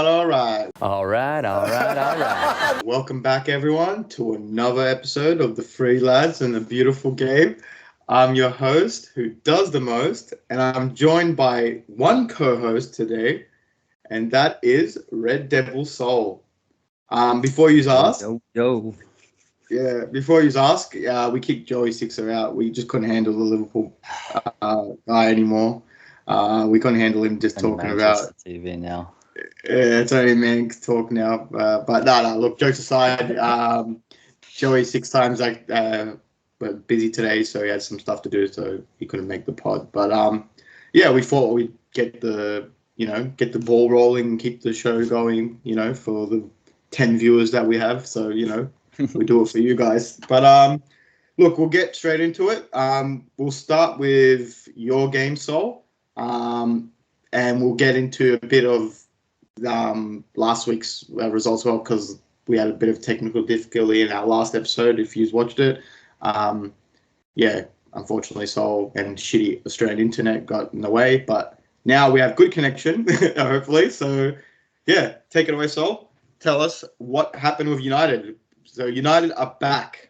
All right. Welcome back, everyone, to another episode of the Free Lads and the Beautiful Game. I'm your host, who does the most, and I'm joined by one co-host today, and that is Red Devil Soul. Before you ask, we kicked Joey Sixer out. We just couldn't handle the Liverpool guy anymore. We couldn't handle him just talking about TV now. Yeah, it's only man talk now. But no. Look, jokes aside, Joey 6 times we're busy today, so he had some stuff to do, so he couldn't make the pod. But we thought we'd get the ball rolling and keep the show going, for the 10 viewers that we have. So we do it for you guys. But look, we'll get straight into it. We'll start with your game, Sol, and we'll get into a bit of last week's results, well, because we had a bit of technical difficulty in our last episode. If you've watched it, unfortunately, Sol and shitty Australian internet got in the way. But now we have good connection, hopefully. So, take it away, Sol. Tell us what happened with United. So United are back.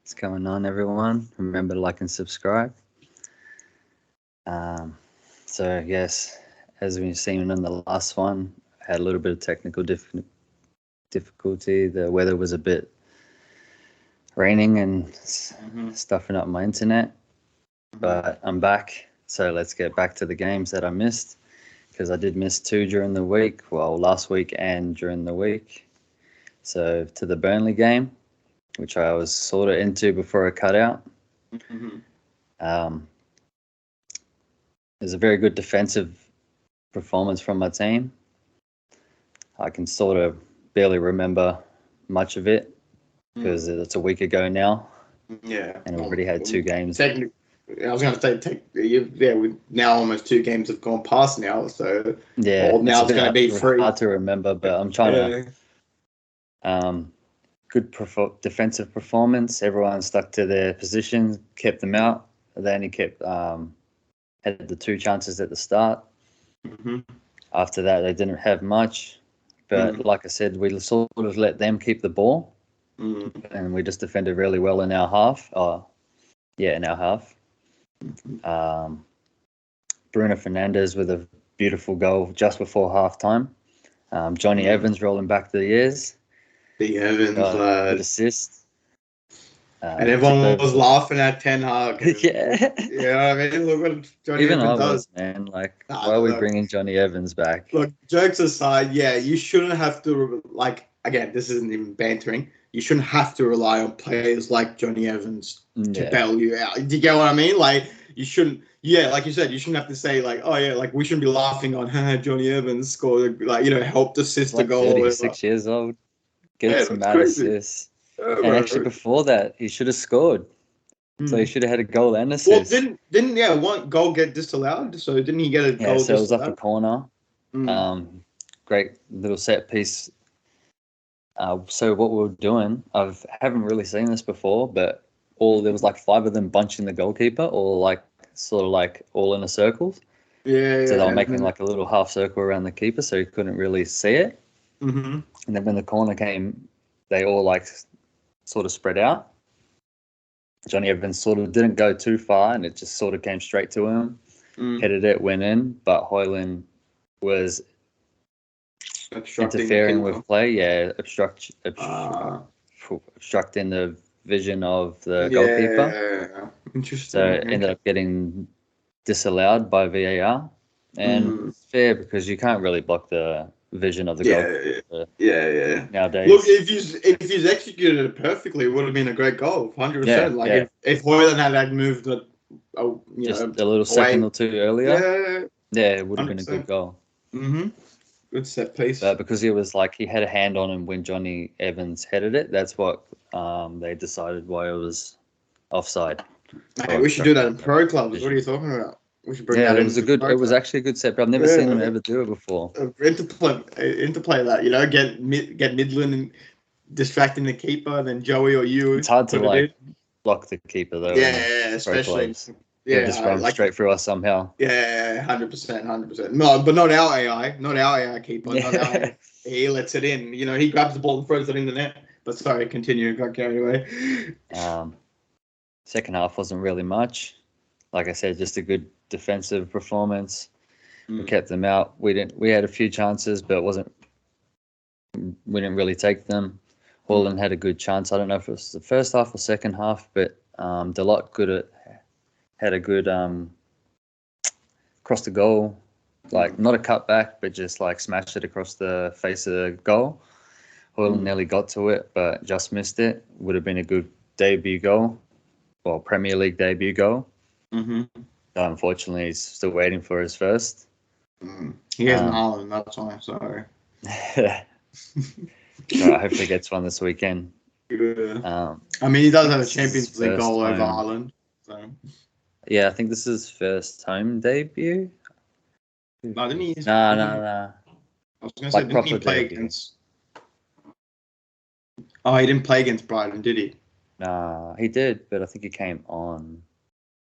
What's going on, everyone? Remember to like and subscribe. So yes, as we've seen in the last one, I had a little bit of technical difficulty. The weather was a bit raining and stuffing up my internet, but I'm back. So let's get back to the games that I missed, because I did miss 2 during the week. Well, last week and during the week. So to the Burnley game, which I was sort of into before I cut out. It was a very good defensive performance from my team. I can sort of barely remember much of it because it's a week ago now. Yeah. And I've already had 2 games. I was going to say, now almost 2 games have gone past now. So now it's going to be 3. Hard to remember, but I'm trying to. Good defensive performance. Everyone stuck to their positions, kept them out. They only kept had the 2 chances at the start. After that, they didn't have much. But like I said, we sort of let them keep the ball. And we just defended really well in our half. In our half. Bruno Fernandes with a beautiful goal just before halftime. Johnny Evans rolling back the years. The Evans good assist. And everyone was laughing at Ten Hag. Yeah. You know what I mean? Look what Johnny Even Evans I does. was, man. Like, why are we bringing Johnny Evans back? Look, jokes aside, you shouldn't have to, again, this isn't even bantering. You shouldn't have to rely on players like Johnny Evans to bail you out. Do you get what I mean? Like, you shouldn't, like you said, you shouldn't have to say, we shouldn't be laughing on, Johnny Evans scored, helped assist a goal. 36 years old. Get some mad assists. And actually, before that, he should have scored. So he should have had a goal and assist. Well, didn't one goal get disallowed? So didn't he get a goal disallowed? So it was off the corner. Great little set piece. So what we were doing, I haven't really seen this before, but there was 5 of them bunching the goalkeeper, or sort of all in a circle. So they were making a little half circle around the keeper, so he couldn't really see it. And then when the corner came, they all sort of spread out. Johnny Evans sort of didn't go too far, and it just sort of came straight to him. Headed it, went in, but Højlund was interfering with play. Obstructing the vision of the goalkeeper. Interesting. So it ended up getting disallowed by VAR, and it's fair because you can't really block the vision of the goal. Nowadays, look, if he's executed it perfectly, it would have been a great goal, 100%. If Højlund had moved just a little second or 2 earlier, it would have been a good goal. Good set piece. But because he was he had a hand on him when Johnny Evans headed it, that's what they decided why it was offside. Hey, we should do that in pro clubs. What are you talking about? We should bring that in. It was actually a good set, but I've never seen him ever do it before. Interplay that, get Midland and distracting the keeper, and then Joey or you. It's hard to block the keeper though. Yeah, especially Yeah, just run straight through us somehow. Yeah, 100%, 100%. No, but not our AI, not our AI keeper. Not our AI. He lets it in. You know, he grabs the ball and throws it in the net. But sorry, continue. Got carried away. Second half wasn't really much. Like I said, just a good defensive performance. We kept them out. We had a few chances, but we didn't really take them. Holland had a good chance. I don't know if it was the first half or second half, but Delot had a good across the goal, like not a cutback, but just like smashed it across the face of the goal. Holland nearly got to it, but just missed it. Would have been a good debut goal, well, Premier League debut goal. Unfortunately, he's still waiting for his first. He has an Haaland, that's why. Sorry. Right, hopefully he gets one this weekend. Yeah. I mean, he does have a Champions League goal over Haaland. So. Yeah, I think this is his first home debut. No, didn't he? No. I was going to say, didn't he play against... Oh, he didn't play against Brighton, did he? Nah, he did, but I think he came on.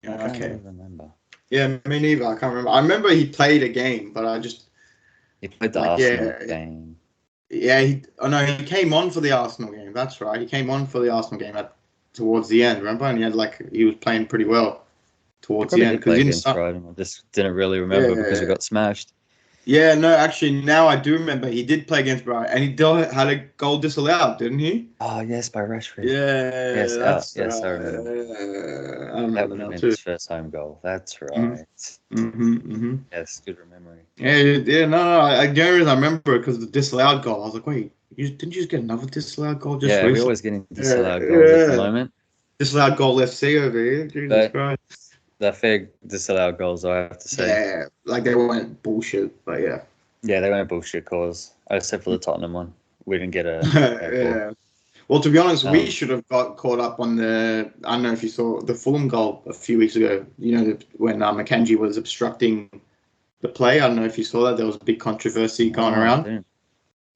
Yeah, I can't really remember. Yeah, me neither. I can't remember. I remember he played a game, but I just... He played the Arsenal game. Yeah, he came on for the Arsenal game. That's right. He came on for the Arsenal game towards the end, remember? And he was playing pretty well towards the end. Because he didn't start. Brighton. I just didn't really remember because we got smashed. Yeah, no, actually, now I do remember. He did play against Brighton, and he had a goal disallowed, didn't he? Oh, yes, by Rashford. Yeah, yes, I remember. I remember that would have been his first home goal. That's right. Yes, good memory. Yeah, no, the only reason I remember it because of the disallowed goal. I was like, wait, didn't you just get another disallowed goal just recently? We're always getting disallowed goals at the moment. Disallowed goal FC over here. Jesus Christ. They're fair disallowed goals, I have to say. Yeah, like they weren't bullshit, but yeah. Yeah, they weren't bullshit calls, except for the Tottenham one. We didn't get a... yeah. Well, to be honest, we should have got caught up on I don't know if you saw the Fulham goal a few weeks ago, you know, when Akanji was obstructing the play. I don't know if you saw that. There was a big controversy going around.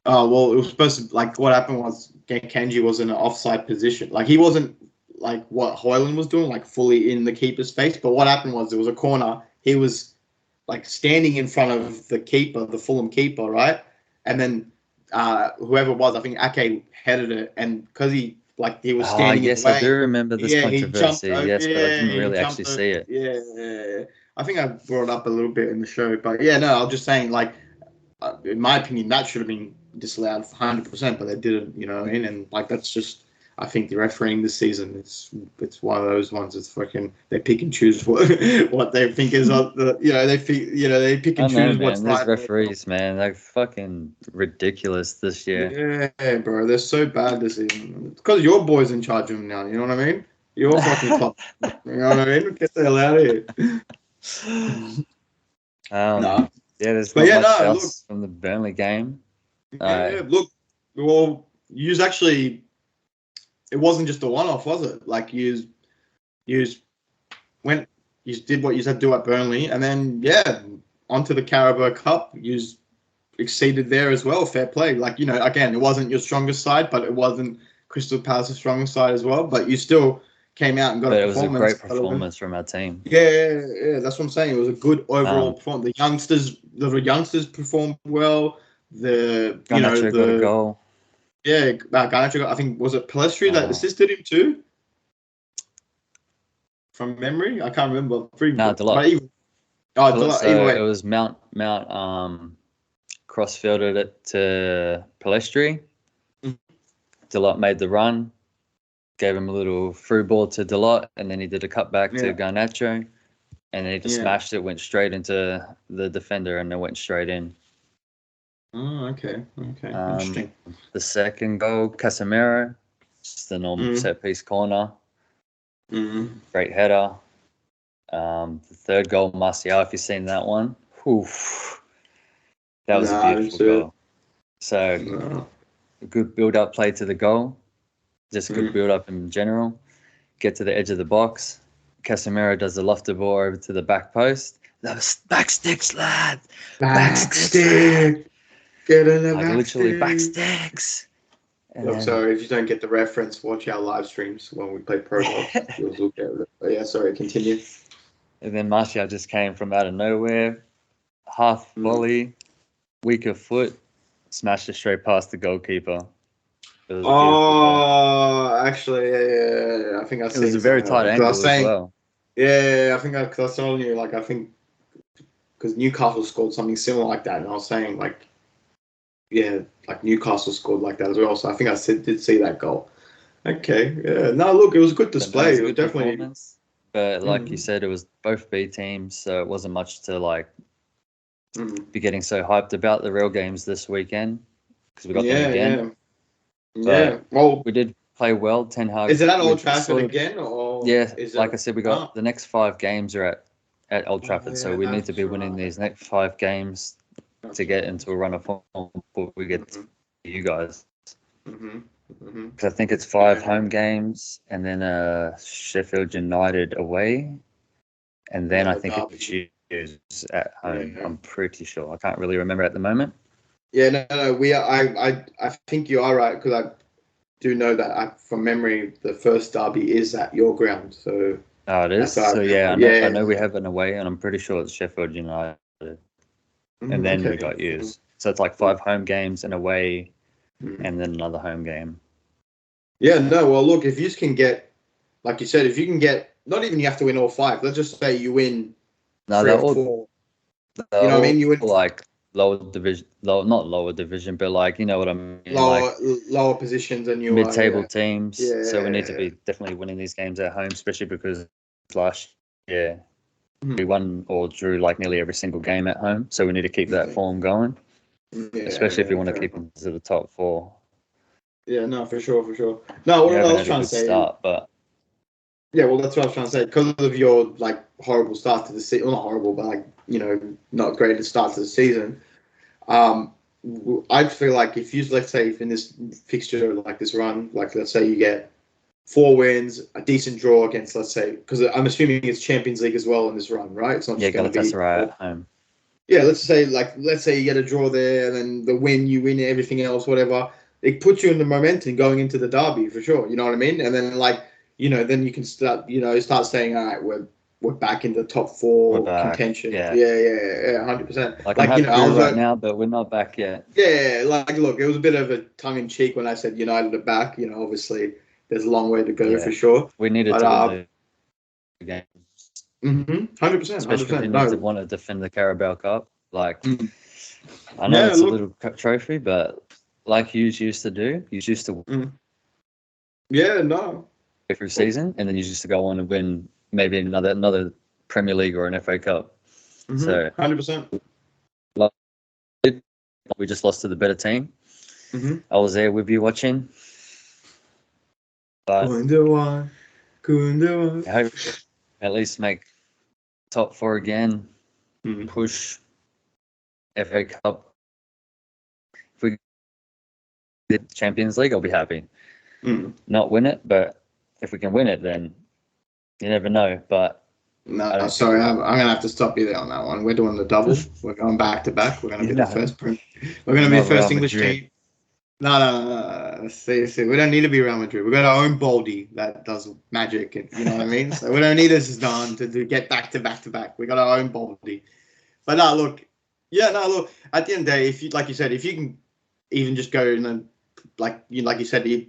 Oh, well, it was supposed to, like, what happened was Akanji was in an offside position. Like, he wasn't, like, what Højlund was doing, like, fully in the keeper's face. But what happened was there was a corner. He was, like, standing in front of the keeper, the Fulham keeper, right? And then whoever it was, I think Ake headed it. And because he was standing in the way. I do remember this controversy. But I didn't really actually see it. Yeah. I think I brought it up a little bit in the show. But, yeah, no, I was just saying, like, in my opinion, that should have been disallowed 100%, but they didn't, you know what I mean? And, like, that's just... I think the refereeing this season, it's one of those ones. It's fucking they pick and choose what they think is they pick and choose what's right. These referees, man, they're fucking ridiculous this year. Yeah, bro, they're so bad this season. It's because your boy's in charge of them now. You know what I mean? Your fucking club. You know what I mean? Get the hell out of here. No. Yeah, there's not much else from the Burnley game. Look, well, you actually. It wasn't just a one-off, was it? Like you did what you said do at Burnley, and then onto the Carabao Cup. You exceeded there as well. Fair play. Like, you know, again, it wasn't your strongest side, but it wasn't Crystal Palace's strongest side as well. But you still came out and got a performance. It was a great performance from our team. Yeah. That's what I'm saying. It was a good overall performance. The youngsters performed well. Garnacho got a goal. Yeah, Garnacho, I think, was it Palestri that assisted him too? From memory? I can't remember. Delot. It was Mount cross-fielded it to Palestri. Delot made the run, gave him a little through ball to Delot, and then he did a cutback to Garnacho, and then he just smashed it, went straight into the defender, and it went straight in. Oh, okay. Interesting. The second goal, Casemiro, just a normal set-piece corner. Great header. The third goal, Martial, if you've seen that one. That was a beautiful goal. So, a good build-up play to the goal. Just a good build-up in general. Get to the edge of the box. Casemiro does the lofted ball over to the back post. Back sticks, lad! Back sticks! Get in the back literally back sticks. Look, sorry, if you don't get the reference, watch our live streams when we play Pro Golf. You'll get it. But yeah, sorry, continue. And then Martial just came from out of nowhere, half volley, weaker foot, smashed it straight past the goalkeeper. It was a beautiful goal. Actually, yeah. I think I It was a very tight angle as well. Yeah, I think because I was telling you, like, I think because Newcastle scored something similar like that, and I was saying, like, yeah, like Newcastle scored like that as well. So I think I did see that goal. Okay, yeah. No, look, it was a good display. It was definitely performance. But like you said, it was both B teams, so it wasn't much to like be getting so hyped about. The real games this weekend because we got them again. Yeah. Well, we did play well. Ten Hag. Is it at Old Trafford again, or like I said, we got the next 5 games are at Old Trafford, so we need to be winning these next 5 games to get into a run of form before we get to you guys. Because I think it's 5 home games and then Sheffield United away, and then I think it's Chiefs at home. I'm pretty sure. I can't really remember at the moment. Yeah, no. We are. I think you are right because I do know that from memory the first derby is at your ground. So. Oh, it is. So I know we have an away, and I'm pretty sure it's Sheffield United, and then we got used. So it's like 5 home games and away, and then another home game. Yeah, no. Well, look, if you can get, like you said, if you can get, not even you have to win all 5. Let's just say you win 3 or 4. You know what I mean? You win like not lower division, but like you know what I mean. Lower positions than you mid-table teams. Yeah, so we need to be definitely winning these games at home, especially because last year we won or drew like nearly every single game at home. So we need to keep that form going, especially if we want to keep into the top 4. Yeah, no, for sure. No, what I was trying to say. But yeah, well, that's what I was trying to say. Because of your like horrible start to the season, well, not horrible, but like not great start to the season. I'd feel like if you, let's say, if in this fixture like this run, like let's say you get 4 wins, a decent draw against, let's say, because I'm assuming it's Champions League as well in this run, right? It's not just going to be at home. Yeah, let's say you get a draw there, and then the win, you win everything else, whatever. It puts you in the momentum going into the derby for sure. You know what I mean? And then then you can start saying, all right, we're back in the top 4 contention. Yeah, 100%. Like I'm happy right now, but we're not back yet. Yeah, look, it was a bit of a tongue in cheek when I said United are back. Obviously there's a long way to go for sure. We needed to win the game. 100%. Especially if you need to want to defend the Carabao Cup. Like I know it's a little trophy, but like you used to do, you used to through season, and then you used to go on and win maybe another Premier League or an FA Cup. So 100%. We just lost to the better team. I was there with you watching. But I hope at least make top 4 again. Push FA Cup. If we get Champions League, I'll be happy. Not win it, but if we can win it, then you never know. But no, sorry, I'm gonna have to stop you there on that one. We're doing the double. We're going back to back. We're gonna be the first. We're gonna be the first English team. No. Seriously, we don't need to be Real Madrid. We've got our own Baldy that does magic, and you know what I mean. So we don't need this done to get back to back. We got our own Baldy. But look. At the end of the day, if you, like you said, if you can even just go and then, like you said, you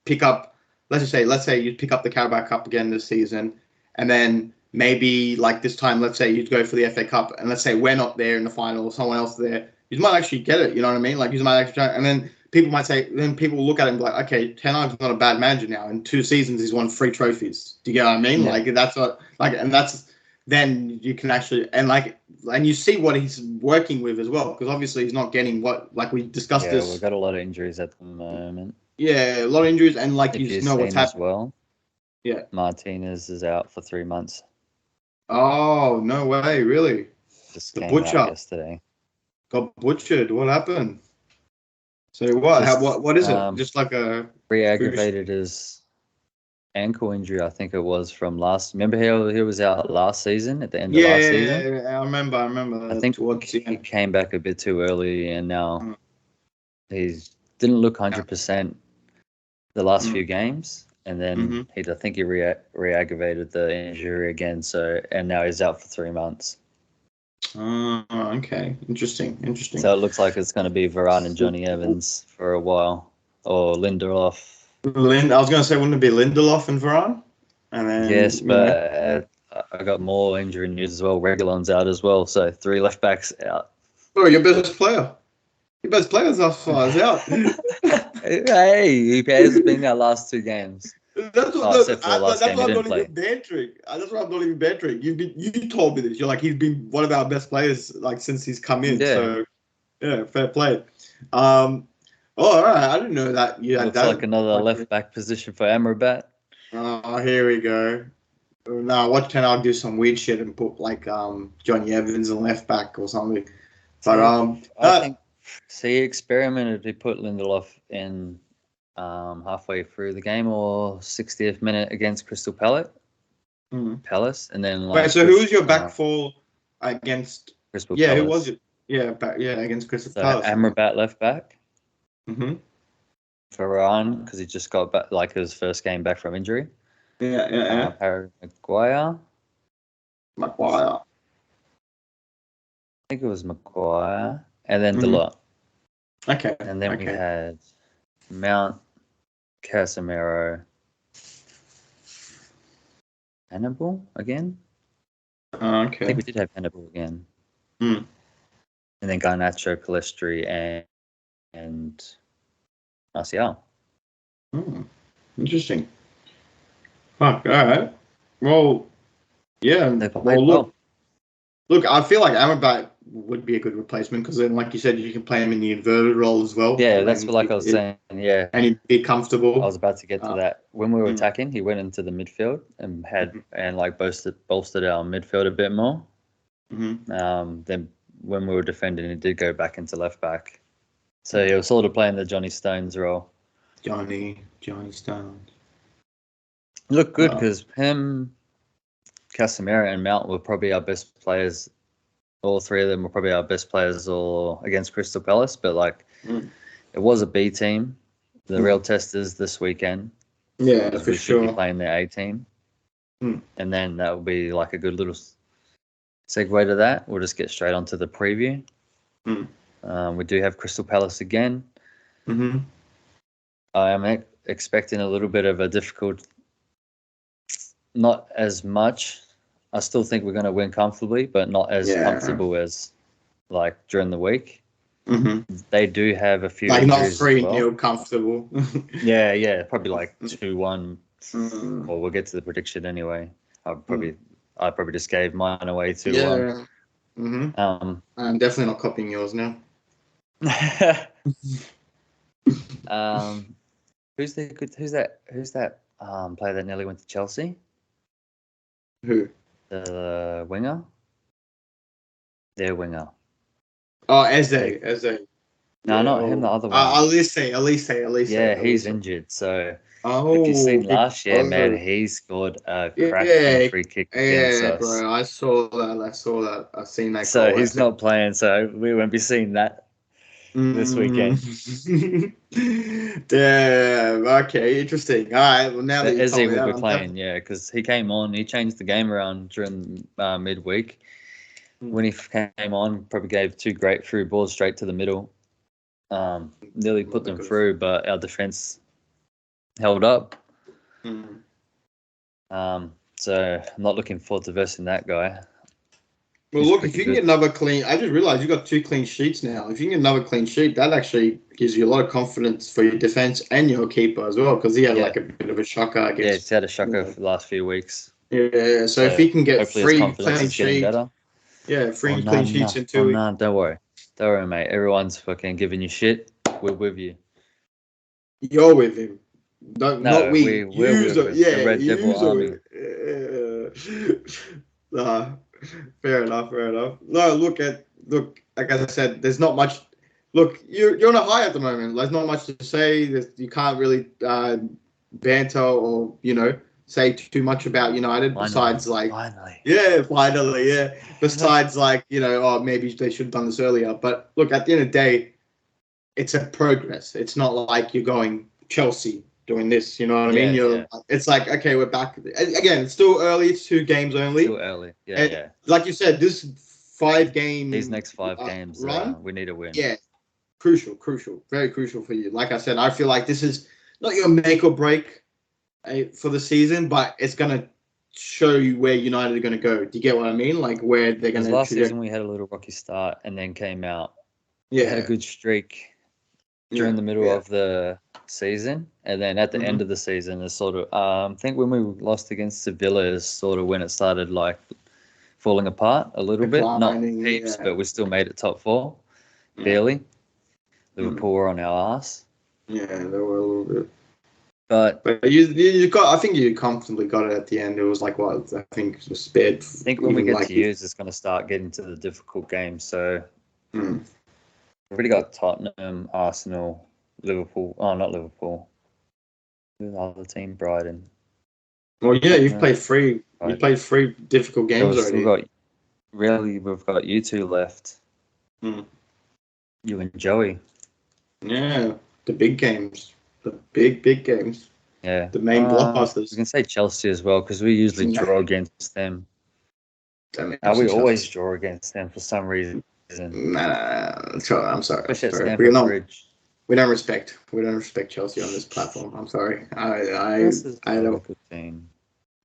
pick up. Let's say you pick up the Carabao Cup again this season, and then maybe like this time, let's say you'd go for the FA Cup, and let's say we're not there in the final, someone else there, you might actually get it. You know what I mean? Like you might actually try, and then people might say, then people will look at him and be like, okay, Ten Hag's not a bad manager now. In 2 seasons, he's won 3 trophies. Do you get what I mean? Yeah. Like that's what, like, and that's then you can actually and you see what he's working with as well, because obviously he's not getting what, like we discussed this. Yeah, we've got a lot of injuries at the moment. Yeah, a lot of injuries, and like you know what's happening as well. Yeah, Martinez is out for 3 months. Oh, no way, really? Just the butcher yesterday got butchered. What happened? So what is it? Just like a re-aggravated his ankle injury, I think it was from last. Remember how he was out last season at the end of last season? Yeah, I remember. I think he came back a bit too early, and now he didn't look 100% the last few games. and then I think he re-aggravated the injury again. And now he's out for 3 months. Oh, okay. Interesting. So it looks like it's going to be Varane and Johnny Evans for a while, or Lindelof. I was going to say, wouldn't it be Lindelof and Varane? And then, yes, but I got more injury news as well. Reguilon's out as well, so 3 left backs out. Oh, your best player. Your best player's out. Hey, he has been our last 2 games. That's why I'm not even bantering. That's why I'm not even bantering. You told me this. You're like, he's been one of our best players like since he's come in. Yeah. So yeah, fair play. All right. I didn't know that. Yeah, looks like another left back position for Amrabat. Oh, here we go. No, watch Ten do some weird shit and put like Johnny Evans in left back or something. But I think he experimented. He put Lindelof in halfway through the game or 60th minute against Crystal Palace. Palace, and then wait. So who was your back four against? Crystal Palace. Who was it? Yeah, against Crystal Palace. Amrabat left back. Mm-hmm. Varane, because he just got back, like his first game back from injury. Yeah. Harry Maguire. I think it was Maguire, and then Delort. Okay. And then we had Mount, Casemiro, Hannibal again. Okay. I think we did have Hannibal again. And then Garnacho, Palestri, and Martial. Interesting. Fuck, all right. Well, yeah. Look, I feel like Amrabat would be a good replacement because then, like you said, you can play him in the inverted role as well. Yeah, that's what I was saying. Yeah, and he'd be comfortable. I was about to get to that. When we were attacking, he went into the midfield and bolstered our midfield a bit more. Then when we were defending, he did go back into left back. So he was sort of playing the Johnny Stones role. Johnny Stones. Looked good because him, Casemiro, and Mount were probably our best players. All 3 of them were probably our best players all against Crystal Palace. But it was a B team. The real test is this weekend. Yeah, for we sure. Should be playing their A team, and then that will be like a good little segue to that. We'll just get straight onto the preview. We do have Crystal Palace again. I am expecting a little bit of a difficult. Not as much. I still think we're going to win comfortably, but not as comfortable as like during the week. They do have a few. Like not 3-0 comfortable. yeah, probably like 2-1. Well, we'll get to the prediction anyway. I probably just gave mine away 2-1. I'm definitely not copying yours now. Who's that player that nearly went to Chelsea? Who? The winger? Their winger. Oh, Eze. No, not him, the other one. Elise. Yeah, he's injured. So if you've seen last year, man, he scored a cracking free kick against us. Bro, I saw that. I've seen that. So he's not playing, so we won't be seeing that this weekend. Damn. Okay, interesting. All right. Well, now that Eze will be playing, because he came on. He changed the game around during midweek. When he came on, probably gave 2 great through balls straight to the middle. Nearly put them through, but our defense held up. So I'm not looking forward to versing that guy. Well, look, if you can get another clean, I just realized you got 2 clean sheets now. If you can get another clean sheet, that actually gives you a lot of confidence for your defense and your keeper as well, because he had like a bit of a shocker, I guess. Yeah, he's had a shocker for the last few weeks. Yeah, so if he can get 3 clean sheets, Yeah, free clean sheets in 2 weeks. No, don't worry, mate. Everyone's fucking giving you shit. We're with you. You're with him. Not we. We're with him. Yeah, the Red Devil Army. Fair enough. No, look, like I said, there's not much. Look, you're on a high at the moment. There's not much to say. You can't really banter or say too much about United. Besides, finally. Besides, maybe they should have done this earlier. But look, at the end of the day, it's a progress. It's not like you're going Chelsea, doing this. You know what I mean? It's like, okay, we're back again. It's still early. It's 2 games only. Still early. Yeah. Like you said, this 5-game these next 5 games run, we need a win. Yeah, crucial, very crucial for you. Like I said, I feel like this is not your make or break for the season, but it's gonna show you where United are gonna go. Do you get what I mean? Like where they're gonna. Last season we had a little rocky start and then came out. Yeah, we had a good streak during the middle of the season, and then at the end of the season is sort of I think when we lost against Sevilla is sort of when it started like falling apart a little bit, not heaps, but we still made it top 4 barely. Liverpool were on our ass. Yeah, they were a little bit. But you got. I think you comfortably got it at the end. It was like what I think it was spared. I think when we get to use, it's going to start getting to the difficult games. So we've already got Tottenham, Arsenal, Liverpool. Oh, not Liverpool. Who's the other team? Brighton. Well, yeah, you've played 3. You played 3 difficult games already. We've got you 2 left. You and Joey. Yeah, the big games. The big games. Yeah. The main blockbusters. You can say Chelsea as well, because we usually draw against them. We always draw against them for some reason. Nah. I'm sorry. We don't respect Chelsea on this platform. I'm sorry. I don't. Good team.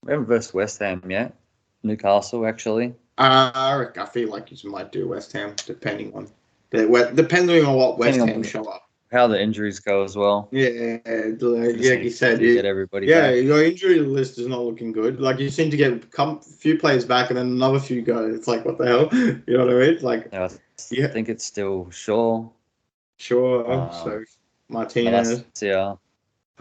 We haven't versed West Ham yet. Newcastle, actually. I feel like you might do West Ham, depending on what West Ham show up. How the injuries go as well. Yeah, like you said, get everybody back. Your injury list is not looking good. Like you seem to get a few players back and then another few go. It's like, what the hell? You know what I mean? Like, I think it's still Shaw. So Martinez. Yeah.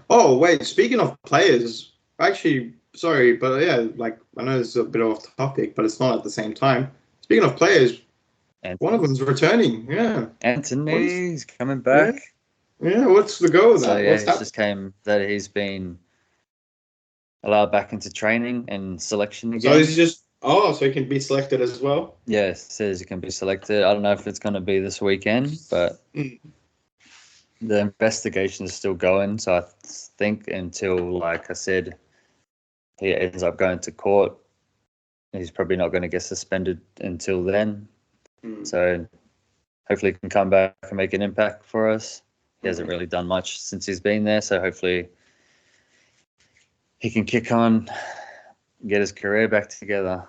Oh wait, speaking of players, actually, sorry, but yeah, like I know it's a bit off topic, but it's not at the same time. Speaking of players, one of them's returning. Yeah, Anthony's coming back. Yeah, what's the go with that? Yeah, it just came that he's been allowed back into training and selection again. So he's just so he can be selected as well. Yeah, it says he can be selected. I don't know if it's going to be this weekend, but the investigation is still going. So I think until, like I said, he ends up going to court, he's probably not going to get suspended until then. So hopefully he can come back and make an impact for us. He hasn't really done much since he's been there, so hopefully he can kick on, get his career back together.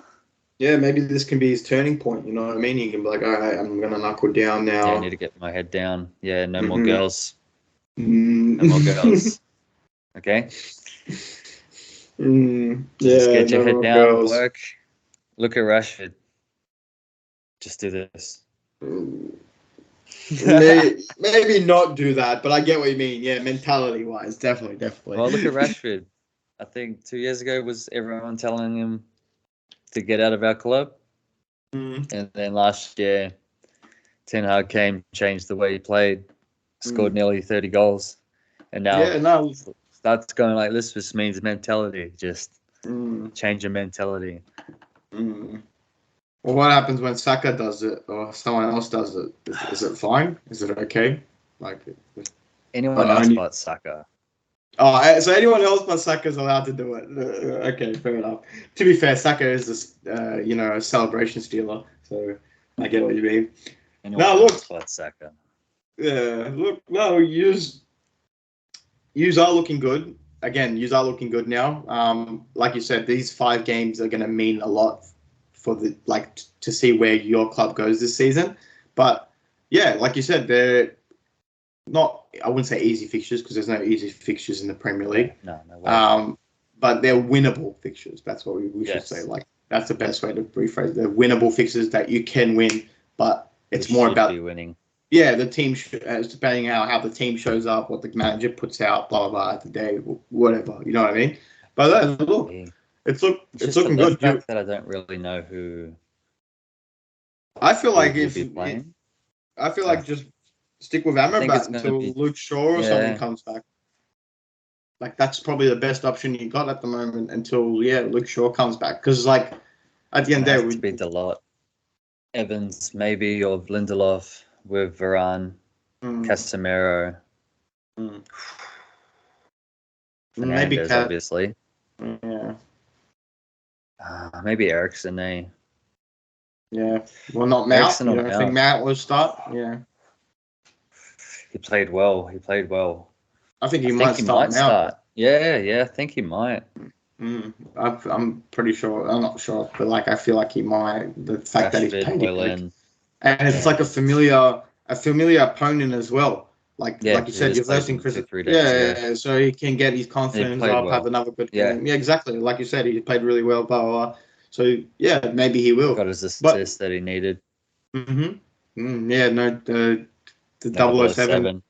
Yeah, maybe this can be his turning point, you know what I mean? He can be like, all right, I'm going to knuckle down now. Yeah, I need to get my head down. Yeah, no more girls. No more girls. Okay? Just get your head down and work. Look at Rashford. Just do this. Maybe not do that, but I get what you mean. Yeah, mentality-wise, definitely. Well, look at Rashford. I think 2 years ago was everyone telling him to get out of our club. And then last year, Ten Hag came, changed the way he played, scored nearly 30 goals. And now starts going like this. Just means mentality. Just change your mentality. Well, what happens when Saka does it or someone else does it? Is it fine? Is it okay? Like anyone else but Saka. Oh, so anyone else but Saka is allowed to do it. Okay, fair enough. To be fair, Saka is a celebration stealer, so I get what you mean. Anyone else but Saka. Yeah, yous are looking good. Again, yous are looking good now. Like you said, these 5 games are going to mean a lot for to see where your club goes this season. But yeah, like you said, they're not, I wouldn't say easy fixtures because there's no easy fixtures in the Premier League. No way. But they're winnable fixtures. That's what we should say. Like that's the best way to rephrase. They're winnable fixtures that you can win, but it's more about winning. Yeah, the team depending on how the team shows up, what the manager puts out, blah blah blah, at the day, whatever. You know what I mean? But look. It's looking good. The fact that I don't really know who. I feel like just stick with Amrabat until Luke Shaw or something comes back. Like that's probably the best option you got at the moment until Luke Shaw comes back. Because like at the end there would be a lot. Evans maybe or Lindelof with Varane, Casemiro. Maybe Fernandez, obviously. Yeah. Maybe Ericsson. Yeah. Well, not Mount. Ericsson You or don't think Mount. Mount will start? Yeah. He played well. I think I he think might he start might Mount. start. Yeah, I think he might. I'm pretty sure. I'm not sure, but like I feel like he might. The fact that he's Rashford, paid it, Hoyland. and it's like a familiar opponent as well. Like Yeah, you he said, you're just played versing them Chris. 2-3 days ago. Yeah, so he can get his He confidence played up, have well. another good Yeah. game. Yeah, exactly. Like you said, he played really well. Blah, blah, blah. So yeah, maybe he will. Got his But assist that he needed. yeah, no, the No 007. 007.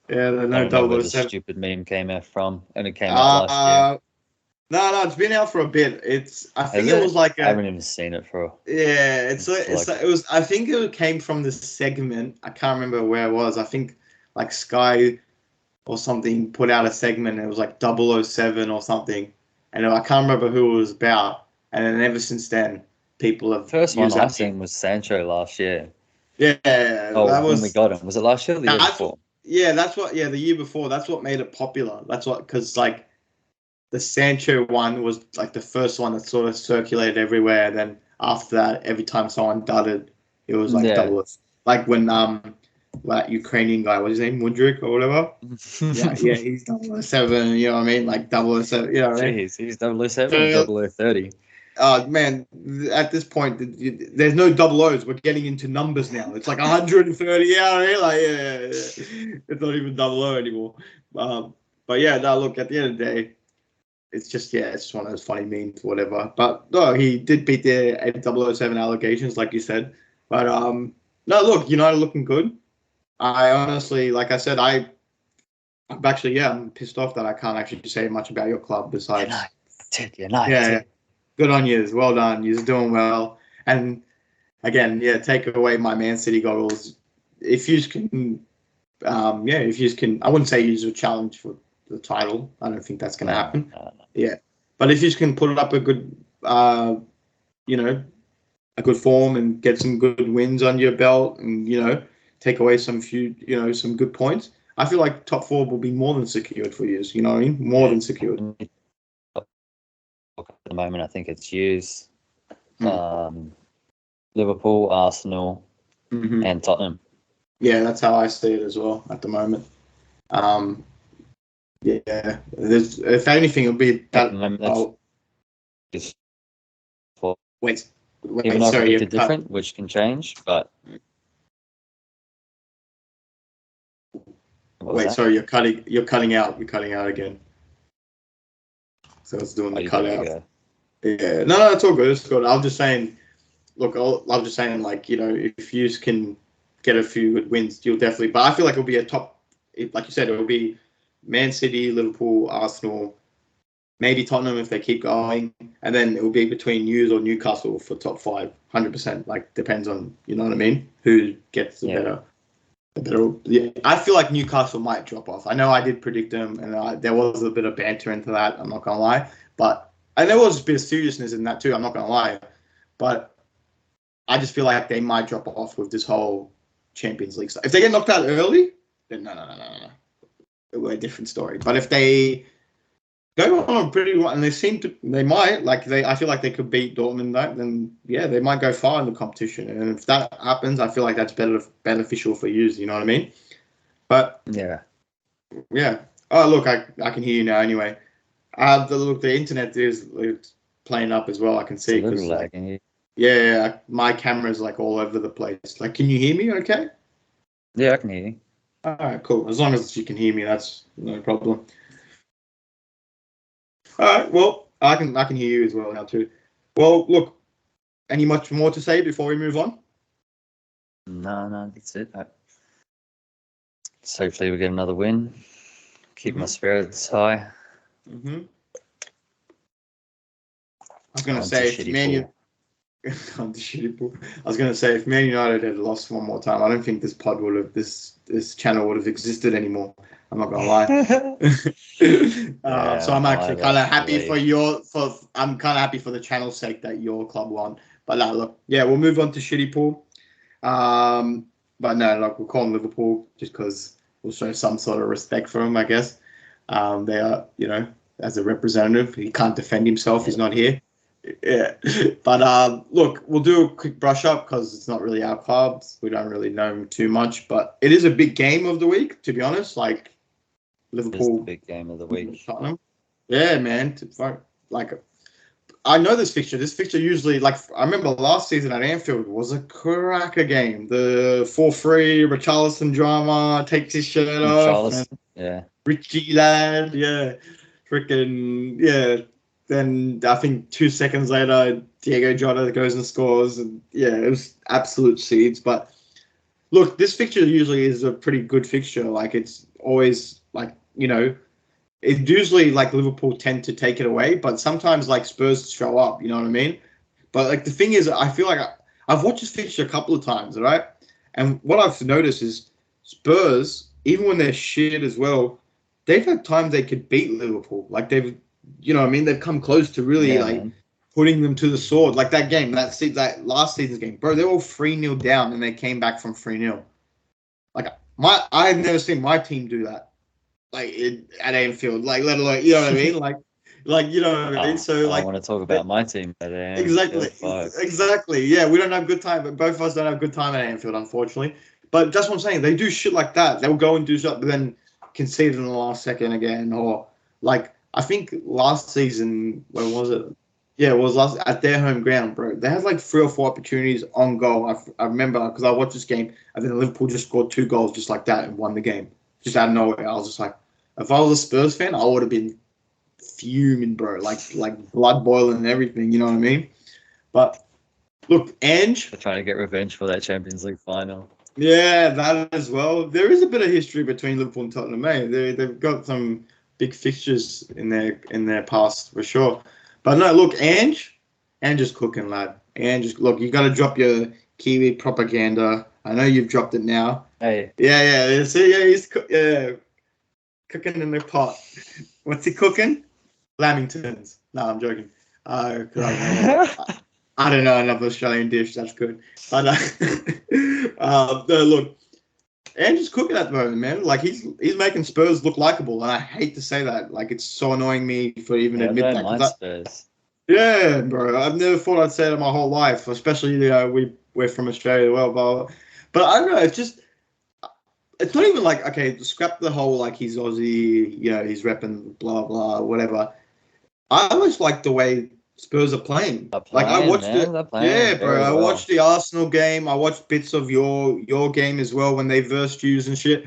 Yeah, the I no don't know where the 007. stupid meme came out from, and it came out last year. No, it's been out for a bit. I think Has it it? was like I haven't even seen it for. yeah, like, it was. I think it came from this segment. I can't remember where it was. I think like Sky or something put out a segment. It was like 007 or something, and I can't remember who it was about. And then ever since then, people have first one used I that. seen was Sancho last year. Yeah, Oh, that when we was. got him, was it last year or the year That's before? that's what. Yeah, the year before. That's what made it popular. That's what because like the Sancho one was like the first one that sort of circulated everywhere. And then after that, every time someone dudded, it was like Yeah. double. Like when that Ukrainian guy, what's his name, Mudryk or whatever. Yeah, he's 007. You know what I mean? Like 007. You know what I mean? Jeez, he's 007 or 030. Man, at this point, there's no double O's. We're getting into numbers now. It's like 130. You know what I mean? Like, yeah. It's not even double O anymore. But yeah, no, look, at the end of the day, it's just one of those funny memes, whatever. But no, he did beat the 007 allegations, like you said. But no, look, United looking good. I honestly, like I said, I'm pissed off that I can't actually say much about your club besides. United. Good on you. Well done. You're doing well. And again, take away my Man City goals. If you can, I wouldn't say use a challenge for the title. I don't think that's going to happen. No. Yeah, but if you can put it up a good, a good form and get some good wins on your belt, and take away some good points, I feel like top four will be more than secured for you. You know what I mean? More than secured. At the moment, I think it's Hughes, Liverpool, Arsenal, and Tottenham. Yeah, that's how I see it as well at the moment. If anything, it'll be that. Wait, even though sorry, it's different, which can change, but. Wait, sorry, you're cutting out. You're cutting out again. So it's doing the cutout. Yeah, no, it's all good. It's good. I'm just saying. Look, I'm just saying, like, if you can get a few good wins, you'll definitely. But I feel like it'll be a top. Like you said, it'll be Man City, Liverpool, Arsenal, maybe Tottenham if they keep going, and then it will be between News or Newcastle for top 5, 100%. Like, depends on, you know what I mean, who gets the better. Yeah, I feel like Newcastle might drop off. I know I did predict them, and there was a bit of banter into that. I'm not gonna lie, and there was a bit of seriousness in that too. I'm not gonna lie, but I just feel like they might drop off with this whole Champions League stuff. If they get knocked out early, then no. We're a different story. But if they go on pretty well, and they might, I feel like they could beat Dortmund, then yeah, they might go far in the competition. And if that happens, I feel like that's beneficial for you. You know what I mean? But yeah. Oh, look, I can hear you now. Anyway, the internet is playing up as well. I can see because my camera's like all over the place. Like, can you hear me? Okay. Yeah, I can hear you. All right, cool. As long as you can hear me, that's no problem. All right, well, I can hear you as well now too. Well, look, any much more to say before we move on? No, that's it. So hopefully we get another win. Keep my spirits high. I was going to say, if Man United had lost one more time, I don't think this channel would have existed anymore. I'm not gonna lie. So I'm actually kind of happy I'm kind of happy for the channel's sake that your club won. But look, we'll move on to Shitty Pool. But no, we'll call them Liverpool just because we'll show some sort of respect for them, I guess. They are, as a representative. He can't defend himself. He's not here. Yeah, but look, we'll do a quick brush up because it's not really our clubs. We don't really know him too much, but it is a big game of the week, to be honest. Like Liverpool, the big game of the week. Tottenham. Yeah, man. Like I know this fixture. This fixture usually, like I remember last season at Anfield was a cracker game. The 4-3 Richarlison drama takes his shirt off. Yeah. Richie lad, yeah, freaking yeah. Then I think 2 seconds later, Diego Jota goes and scores, and yeah, it was absolute seeds. But look, this fixture usually is a pretty good fixture. Like it's always like it usually like Liverpool tend to take it away, but sometimes like Spurs show up. You know what I mean? But like the thing is, I feel like I've watched this fixture a couple of times, right? And what I've noticed is Spurs, even when they're shit as well, they've had times they could beat Liverpool. Like they've, you know what I mean? They've come close to really putting them to the sword. Like that game, that last season's game, bro, they were all 3-0 down and they came back from 3-0. Like I've never seen my team do that. Like at Anfield, like let alone, you know what I mean? Like you know what I mean? So like I want to talk about my team at Anfield. Exactly. Yeah, we don't have good time, but both of us don't have good time at Anfield, unfortunately. But that's what I'm saying. They do shit like that. They'll go and do stuff, but then concede in the last second again, or like I think last season, when was it? Yeah, it was last at their home ground, bro. They had like 3 or 4 opportunities on goal. I remember because I watched this game, and then Liverpool just scored 2 goals just like that and won the game, just out of nowhere. I was just like, if I was a Spurs fan, I would have been fuming, bro, like blood boiling and everything. You know what I mean? But look, Ange, they're trying to get revenge for that Champions League final. Yeah, that as well. There is a bit of history between Liverpool and Tottenham, mate. They've got some big fixtures in their past for sure. But no, look, Ange is cooking, lad. Look, you got to drop your Kiwi propaganda. I know you've dropped it now. Hey. Yeah. See, yeah, he's cooking in the pot. What's he cooking? Lamingtons. No, I'm joking. I don't know another Australian dish. That's good. But no, look, Andrew's cooking at the moment, man. Like he's making Spurs look likable, and I hate to say that. Like it's so annoying me for even admit that. Mind Spurs. Yeah, bro. I've never thought I'd say that my whole life, especially we're from Australia, well, blah. But I don't know. It's not even like okay, scrap the whole like he's Aussie, he's repping blah blah whatever. I always like the way Spurs are playing. Like I watched I watched the Arsenal game. I watched bits of your game as well when they versed yous and shit.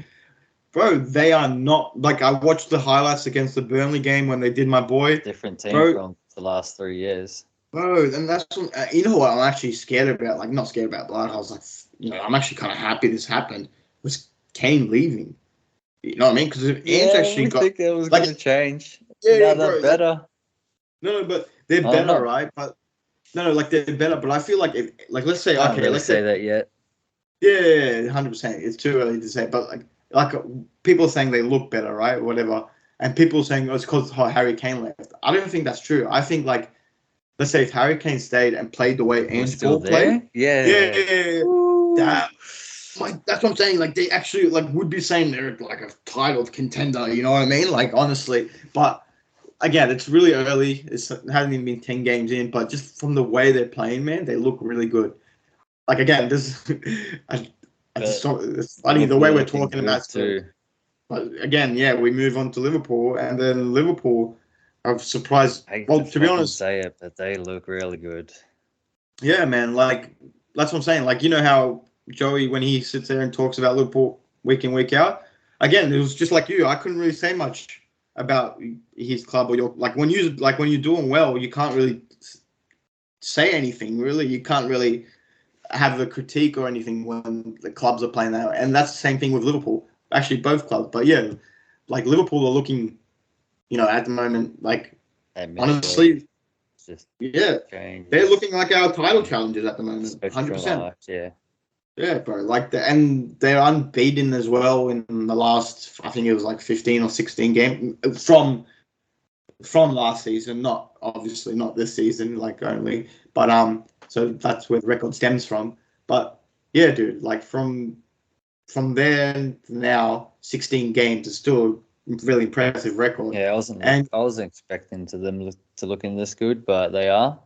Bro, they are not like I watched the highlights against the Burnley game when they did my boy. Different team from the last 3 years. Bro, and that's what, you know what I'm actually scared about. Like not scared about, but I was like, I'm actually kind of happy this happened. Was Kane leaving? You know what I mean? Because if Ange actually got, think it was going to change. Yeah, they're better. No, but they're better, right? But no, like they're better. But I feel like let's say let's say that yet. Yeah, 100%. It's too early to say, but like people are saying they look better, right? Whatever, and people are saying it's because Harry Kane left. I don't think that's true. I think let's say if Harry Kane stayed and played the way Ange played, that's what I'm saying. Like they actually would be saying they're like a title contender. You know what I mean? Like honestly, but. Again, it's really early. It hasn't even been 10 games in, but just from the way they're playing, man, they look really good. Like again, it's funny the way we're talking about too. But again, we move on to Liverpool, and then Liverpool, I'm surprised. Well, to be honest, say it, but they look really good. Yeah, man. Like that's what I'm saying. Like you know how Joey, when he sits there and talks about Liverpool week in week out, again, it was just like you. I couldn't really say much about his club or your when you're doing well, you can't really say anything really. You can't really have a critique or anything when the clubs are playing that. And that's the same thing with Liverpool. Actually, both clubs. But yeah, like Liverpool are looking, at the moment, honestly, they're looking like our title challengers at the moment. 100%. Yeah, bro. And they're unbeaten as well in the last, I think it was 15 or 16 games from last season. Not obviously not this season, only. But so that's where the record stems from. But yeah, dude, from there to now, 16 games is still really impressive record. Yeah, I wasn't expecting them to look in this good, but they are.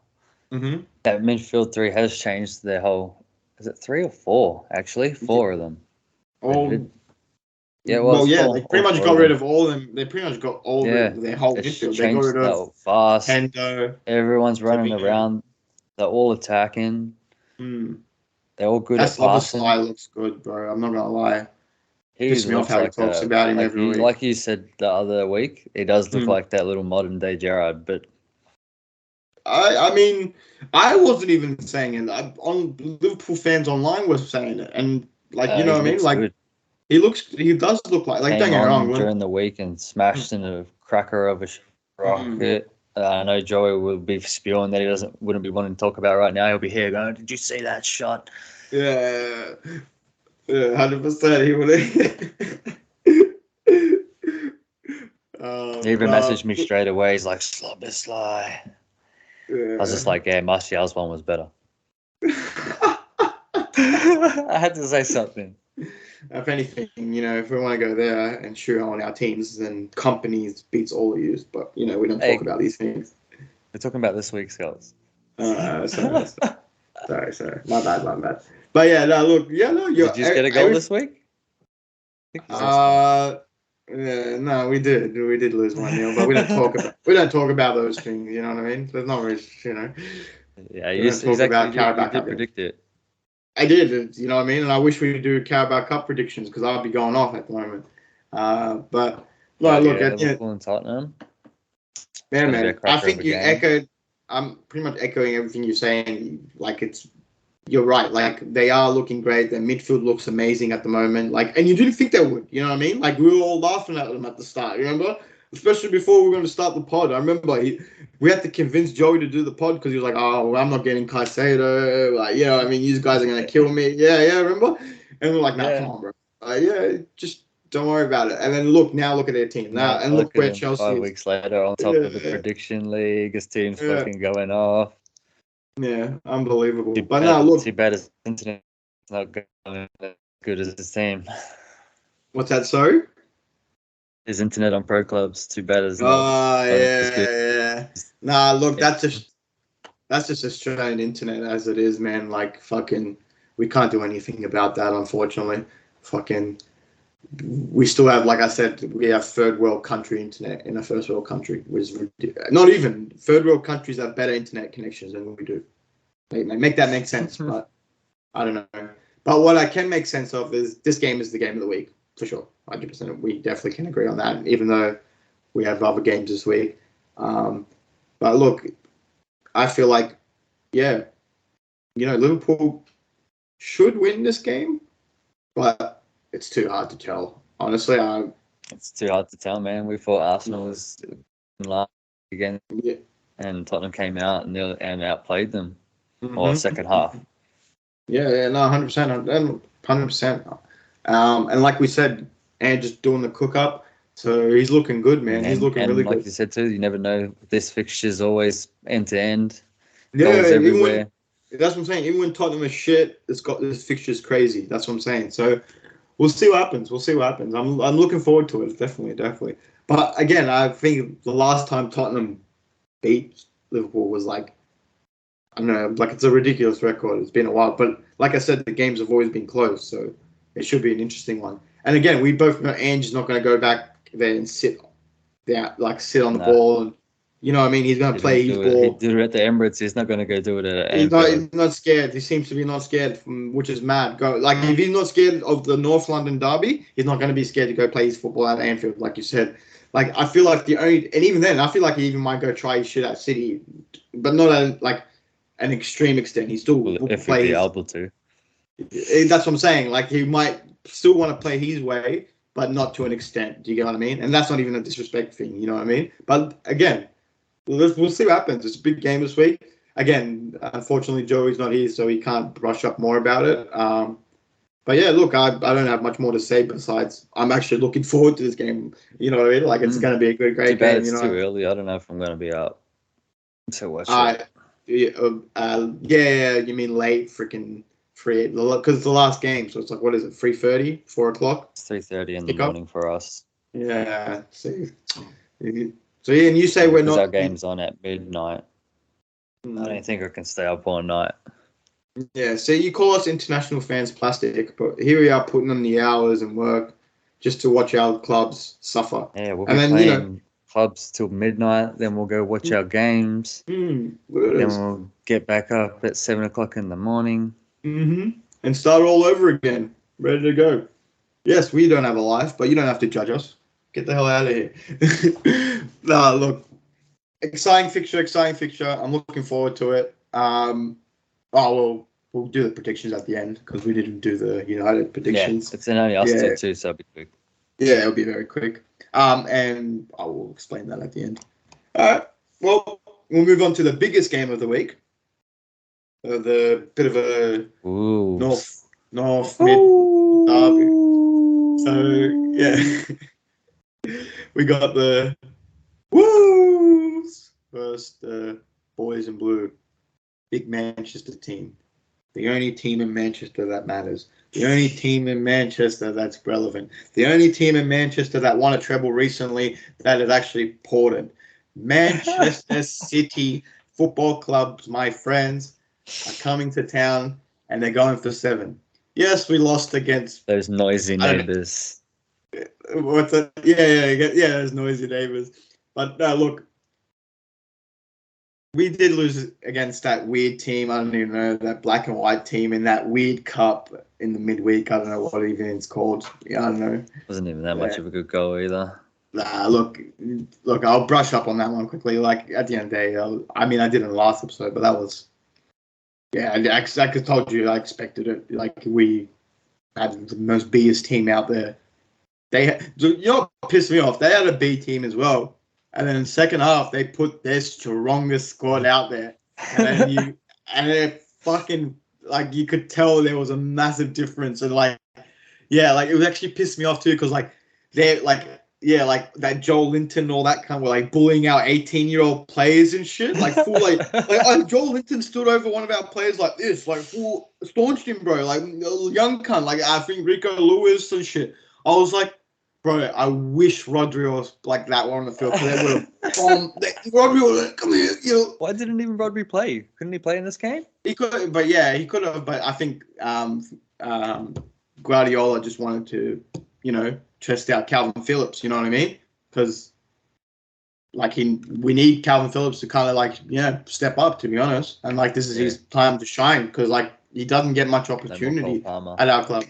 Mm-hmm. That midfield three has changed their whole. Is it 3 or 4? Actually, 4 of them. Yeah, well, Well, yeah, four. they pretty much got rid of all of them. They pretty much got all their whole It's midfield. They got changed rid of that fast. Hendo. Everyone's running Fabinho. around. They're all attacking. They're all good at Other passing. side looks good, bro. I'm not gonna lie. He Pisses me off looks how he like talks about him every week. like you said the other week. He does look like that little modern day Gerrard, but I mean, I wasn't even saying it. On Liverpool fans online were saying it, and like you know what I mean. Like good. he does look like don't get me wrong. During the week and smashed in a cracker of a rocket. I know Joey will be spewing that he wouldn't be wanting to talk about right now. He'll be here going, "Did you see that shot?" Yeah, 100%. He would. He even messaged me straight away. He's like, "Slob is sly." I was just like, "Yeah, Martial's one was better." I had to say something. If anything, if we want to go there and shoot on our teams, then companies beats all of you. But we don't talk about these things. We're talking about this week's goals. Sorry. My bad. But yeah, no. Look, no. Did you just get a goal this week? Yeah, no, we did lose 1-0, but we don't talk about those things. You know what I mean? There's not really, Yeah, you did predict it. I did, you know what I mean? And I wish we could do Carabao Cup predictions because I'll be going off at the moment. But look at Liverpool and Tottenham. Yeah, man. I think you echoed. I'm pretty much echoing everything you're saying. Like you're right. Like they are looking great. Their midfield looks amazing at the moment. Like, and you didn't think they would. You know what I mean? Like we were all laughing at them at the start. You remember? Especially before we were going to start the pod. I remember we had to convince Joey to do the pod because he was like, "Oh, well, I'm not getting Caicedo. Like, I mean, you guys are going to kill me." Yeah, remember? And we're like, "Nah, come on, bro. Just don't worry about it." And then now look at their team now, and look where Chelsea 5 weeks later on top of the prediction league. His team's fucking going off. Yeah, unbelievable. But now look, too bad his internet's not going as good as his team. What's that? Sorry. His internet on pro clubs. Too bad it's not as good. Yeah. Nah, look, that's just Australian internet as it is, man. Like fucking, we can't do anything about that, unfortunately. Fucking, we still have, like I said, we have third world country internet in a first world country. Not even third world countries have better internet connections than we do. Make that make sense, but I don't know. But what I can make sense of is this game is the game of the week for sure, 100%. We definitely can agree on that, even though we have other games this week. But look, I feel like, Liverpool should win this game, but it's too hard to tell. Honestly, it's too hard to tell, man. We thought Arsenal was last again, and Tottenham came out and outplayed them, or second half. Yeah, no, 100%, 100%. And like we said, and just doing the cook up, so he's looking good, man. He's looking really good. Like you said too, you never know. This fixture's always end to end. Yeah, everywhere. That's what I'm saying. Even when Tottenham is shit, this fixture's crazy. That's what I'm saying. So we'll see what happens. I'm looking forward to it. Definitely. But again, I think the last time Tottenham beat Liverpool was like, I don't know, like it's a ridiculous record. It's been a while, but like I said, the games have always been close, so it should be an interesting one. And again, we both know Ange's not going to go back there and sit on the ball, and you know what I mean. He's going to play his ball. He did it at the Emirates. He's not going to go do it at Anfield. He's not scared. He seems to be not scared, which is mad. If he's not scared of the North London derby, he's not going to be scared to go play his football at Anfield, like you said. Like I feel like and even then, I feel like he even might go try his shit at City, but not at an extreme extent. He still will play. Be able to. That's what I'm saying. Like he might still want to play his way, but not to an extent. Do you get what I mean? And that's not even a disrespect thing. You know what I mean? But again, we'll see what happens. It's a big game this week. Again, unfortunately, Joey's not here, so he can't brush up more about it. But yeah, look, I don't have much more to say besides I'm actually looking forward to this game. You know what I mean? Like it's going to be a great too bad game. It's too early. I don't know if I'm going to be out to watch it. Yeah, you mean late freaking 3 because it's the last game, so it's like what is it, 3:30, 4 o'clock? It's 3:30 in the morning for us. Yeah. See. So yeah, and you say we're Because our not. game's on at midnight. I don't think I can stay up all night. Yeah. So you call us international fans plastic, but here we are putting in the hours and work just to watch our clubs suffer. Yeah, we'll And be then playing clubs till midnight. Then we'll go watch our games. look at Then us. we'll get back up at 7 o'clock in the morning. And start all over again, ready to go. Yes, we don't have a life, but you don't have to judge us. Get the hell out of here. Nah, look, exciting fixture. I'm looking forward to it. We'll do the predictions at the end because we didn't do the United predictions. Yeah, it's only us Yeah. two, so it'll be quick. Yeah, it'll be very quick. And I will explain that at the end. All right. Well, we'll move on to the biggest game of the week. The bit of a north mid derby. So yeah, we got the Woos first. Boys in blue, big Manchester team. The only team in Manchester that matters. The only team in Manchester that's relevant. The only team in Manchester that won a treble recently that is actually important. Manchester City Football Clubs, my friends, are coming to town and they're going for 7. Yes, we lost against those noisy neighbours. What's that? Yeah, those noisy neighbours. But look, we did lose against that weird team. I don't even know, that black and white team in that weird cup in the midweek. I don't know what even it's called. Yeah, I don't know. Wasn't even that much of a good goal either. Nah, look, I'll brush up on that one quickly. Like, at the end of the day, I did in the last episode, but that was, yeah, I told you I expected it. Like, we had the most B-est team out there. You know what pissed me off? They had a B team as well. And then in the second half, they put their strongest squad out there. And then fucking, like, you could tell there was a massive difference. And, like, yeah, like, it was actually pissed me off, too, because, like, they're, like, yeah, like, that Joel Linton and all that kind of, like, bullying our 18-year-old players and shit. Like, full, like Joel Linton stood over one of our players like this, like, full, staunched him, bro. Like, young cunt, like, I think Rico Lewis and shit. I was like, bro, I wish Rodri was like that one on the field because they would have bombed. Rodri was like, come here, you know. Why didn't even Rodri play? Couldn't he play in this game? He could, but yeah, he could have. But I think Guardiola just wanted to, test out Calvin Phillips. You know what I mean? Because like we need Calvin Phillips to kind of like step up. To be honest, and like this is his time to shine because like he doesn't get much opportunity at our club.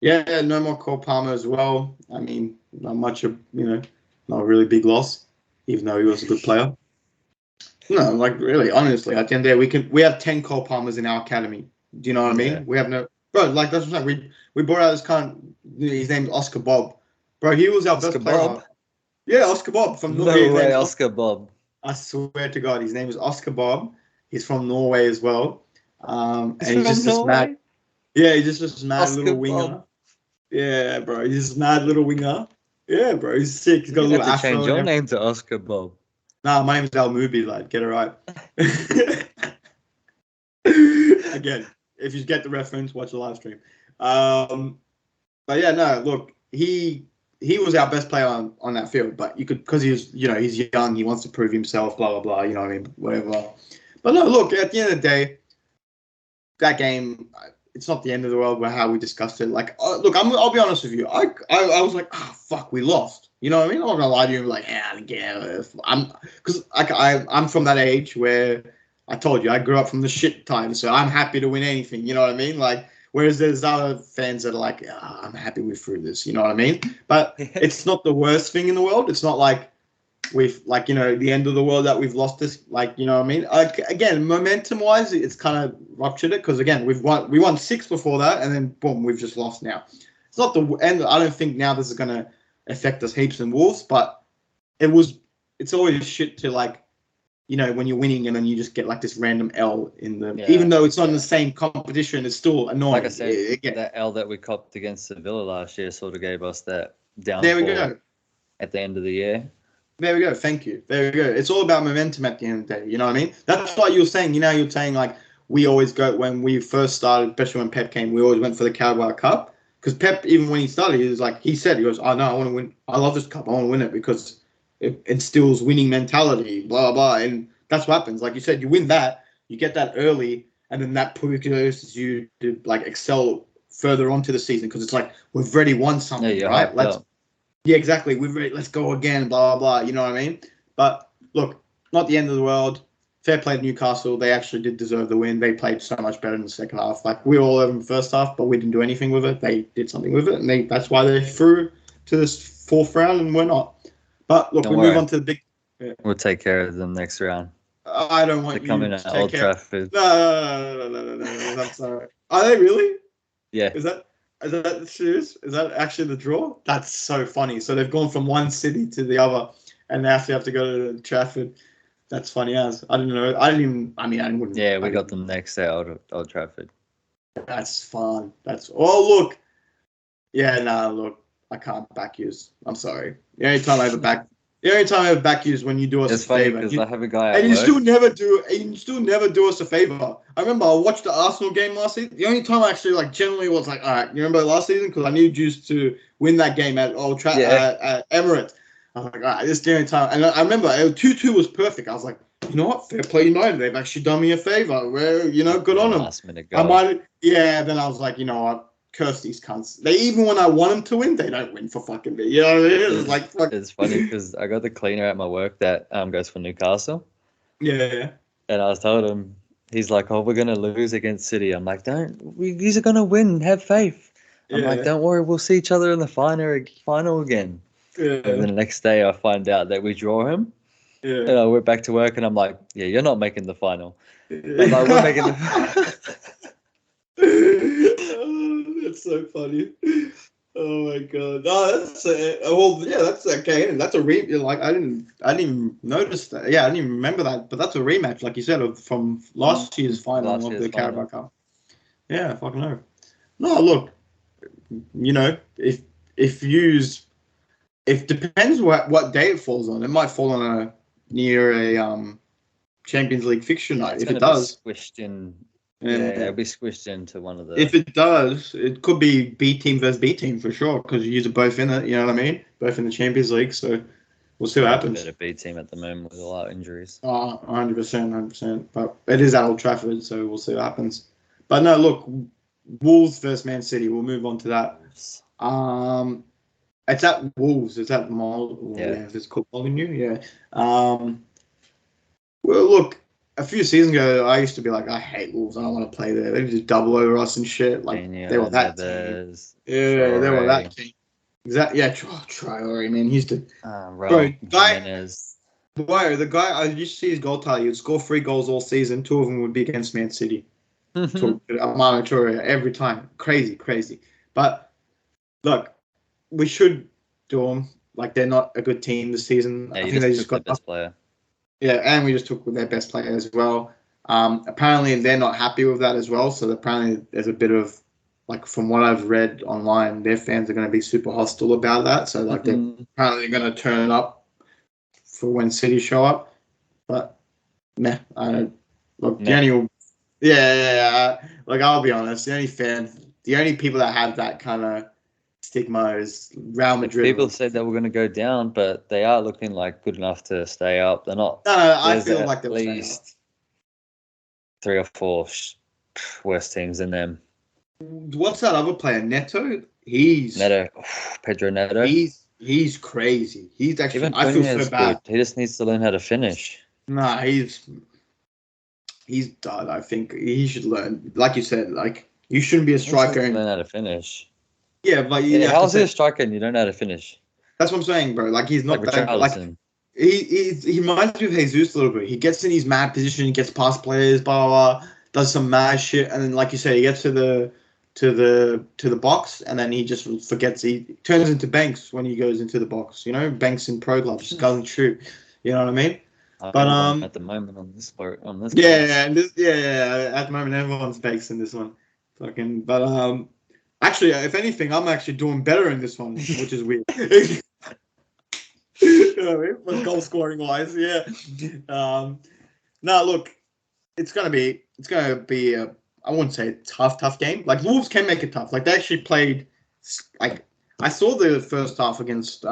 Yeah, no more Cole Palmer as well. I mean, not much of, not a really big loss, even though he was a good player. No, like really, honestly, at the end of the day, we have 10 Cole Palmers in our academy. Do you know what I mean? We have bro, like that's what I'm saying. We brought out this kind. His name's Oscar Bob, bro. He was our best player. Bob? Yeah, Oscar Bob from Norway. No way, Oscar Bob. I swear to God, his name is Oscar Bob. He's from Norway as well. And he's just this mad. Yeah, he's just this mad Oscar little winger. Bob. Yeah, bro. He's a mad little winger. Yeah, bro. He's sick. He's got a little afro. You have to change your name to Oscar Bob. Nah, my name's Al Mubi, lad. Get it right. Again, if you get the reference, watch the live stream. But yeah, no, look, he was our best player on that field, but you could, because he's young, he wants to prove himself, blah, blah, blah, you know what I mean? Whatever. But no, look, at the end of the day, that game, it's not the end of the world by how we discussed it. Like, look, I'll be honest with you. I was like, fuck, we lost. You know what I mean? I'm not gonna lie to you. I'm like, I'm from that age where I told you I grew up from the shit time, so I'm happy to win anything. You know what I mean? Like, whereas there's other fans that are like, I'm happy we're through this. You know what I mean? But it's not the worst thing in the world. It's not like we've the end of the world that we've lost this. Like, you know what I mean? Like, again, momentum wise, it's kind of ruptured it because again we won 6 before that, and then boom, we've just lost now. It's not the end. I don't think now this is gonna affect us heaps in Wolves, but it's always shit to like, when you're winning and then you just get like this random L in the, even though it's not in the same competition, it's still annoying. Like I said, that L that we copped against Sevilla last year sort of gave us that downfall. There we go. At the end of the year. There we go. Thank you. There we go. It's all about momentum at the end of the day. You know what I mean? That's why you're saying, you're saying like we always go, when we first started, especially when Pep came, we always went for the Carabao Cup. because Pep, even when he started, he was like, he goes, oh no, I want to win. I love this cup. I want to win it because it instills winning mentality, blah, blah. And that's what happens. Like you said, you win that, you get that early, and then that pushes you to like excel further onto the season because it's like, we've already won something, right? Yeah, exactly. Let's go again, blah, blah, blah. You know what I mean? But look, not the end of the world. Fair play to Newcastle. They actually did deserve the win. They played so much better in the second half. Like, we all over in the first half, but we didn't do anything with it. They did something with it, and that's why they're through to this fourth round, and we're not. But look, move on to the big. Yeah. We'll take care of them next round. I don't want you to take Old care. Trafford. No. I'm sorry. Are they really? Yeah. Is that serious? Is that actually the draw? That's so funny. So they've gone from one city to the other, and they actually have to go to Trafford. That's funny as. I didn't know. I wouldn't. Yeah, we got them next day at Old Trafford. That's fun. Look. Yeah, look. I can't back yous. I'm sorry. The only time I ever back you is when you do us a favor. It's funny because I have a guy at and you work. still never do us a favor. I remember I watched the Arsenal game last season. The only time I actually generally was like, all right, you remember last season? Because I need you to win that game at at Emirates. I was like, all right, this is the only time. And I remember 2-2 was perfect. I was like, you know what? Fair play United. They've actually done me a favor. Where, good on them. Last minute goal. Then I was like, you know what? Curse these cunts. Even when I want them to win, they don't win for fucking me. You know what I mean? It's like, fuck. It's funny because I got the cleaner at my work that goes for Newcastle. Yeah. And I was told him, he's like, oh, we're going to lose against City. I'm like, these are going to win. Have faith. I'm like, don't worry. We'll see each other in the final again. Yeah. And then the next day I find out that we draw him. Yeah. And I went back to work and I'm like, yeah, you're not making the final. Yeah. I'm like, we're making the That's so funny. Oh my god. No, that's that's okay. That's a I didn't even notice that. Yeah, I didn't even remember that. But that's a rematch, like you said, from last year's final of the Carabao Cup. Yeah, fucking know. No, look, if depends what day it falls on. It might fall on near a Champions League fixture night. If it does, squished in. Yeah, it'll be squished into one of the. If it does, it could be B team versus B team for sure because you are both in it. You know what I mean? Both in the Champions League, so we'll see what happens. Better B team at the moment with a lot of injuries. 100%. But it is at Old Trafford, so we'll see what happens. But no, look, Wolves versus Man City. We'll move on to that. It's at Wolves. It's at Mall. Yeah, it's called Molyneux. Yeah. Well, look. A few seasons ago, I used to be like, I hate Wolves. I don't want to play there. They just double over us and shit. Like, they were that team. Yeah, they were that team. Exactly. Yeah, Traore, man. He used to... the guy, I used to see his goal tally. He would score 3 goals all season. 2 of them would be against Man City. Amano Traore every time. Crazy. But, look, we should do them. Like, they're not a good team this season. Yeah, I think they just got the best player. Yeah, and we just took their best player as well. Apparently, they're not happy with that as well. So apparently, there's a bit of, like, from what I've read online, their fans are going to be super hostile about that. So, like, they're apparently going to turn up for when City show up. But, I don't. Look, the only, like, I'll be honest, the only people that have that kind of stigma is Real Madrid. People said they were going to go down, but they are looking like good enough to stay up. They're not. No, I feel like they're at least 3 or 4 worse teams than them. What's that other player? Neto? Pedro Neto. He's crazy. He's actually. Even I feel so bad. Good. He just needs to learn how to finish. Nah, he's done. I think he should learn. Like you said, like you shouldn't be a striker and learn how to finish. Yeah, but how's he a striker and you don't know how to finish? That's what I'm saying, bro. Like he's not that. Like he reminds me of Jesus a little bit. He gets in his mad position, he gets past players, blah blah, blah, does some mad shit, and then like you said, he gets to the box, and then he just forgets. He turns into Banks when he goes into the box. You know, Banks in pro clubs just doesn't shoot. You know what I mean? But at the moment on this at the moment everyone's Banks in this one. Fucking, but actually, if anything, I'm actually doing better in this one, which is weird. You know what I mean? But goal scoring wise, yeah. No, look, it's gonna be a, I wouldn't say a tough game. Like Wolves can make it tough. Like they actually played like I saw the first half against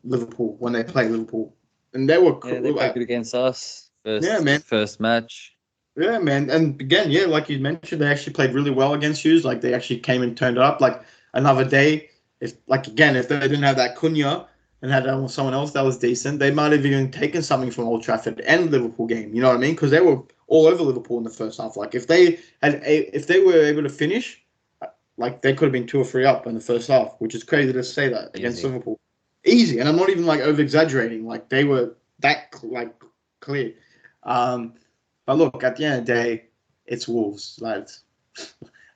Liverpool when they played Liverpool, and they were they played good against us. First match. Yeah, man. And again, yeah, like you mentioned, they actually played really well against you. Like they actually came and turned it up. Like another day, if if they didn't have that Cunha and had someone else that was decent, they might have even taken something from Old Trafford and Liverpool game. You know what I mean? Because they were all over Liverpool in the first half. Like if they were able to finish, like they could have been 2 or 3 up in the first half, which is crazy to say that against Liverpool. Easy, and I'm not even like over exaggerating. Like they were that clear. But look, at the end of the day, it's Wolves, lads.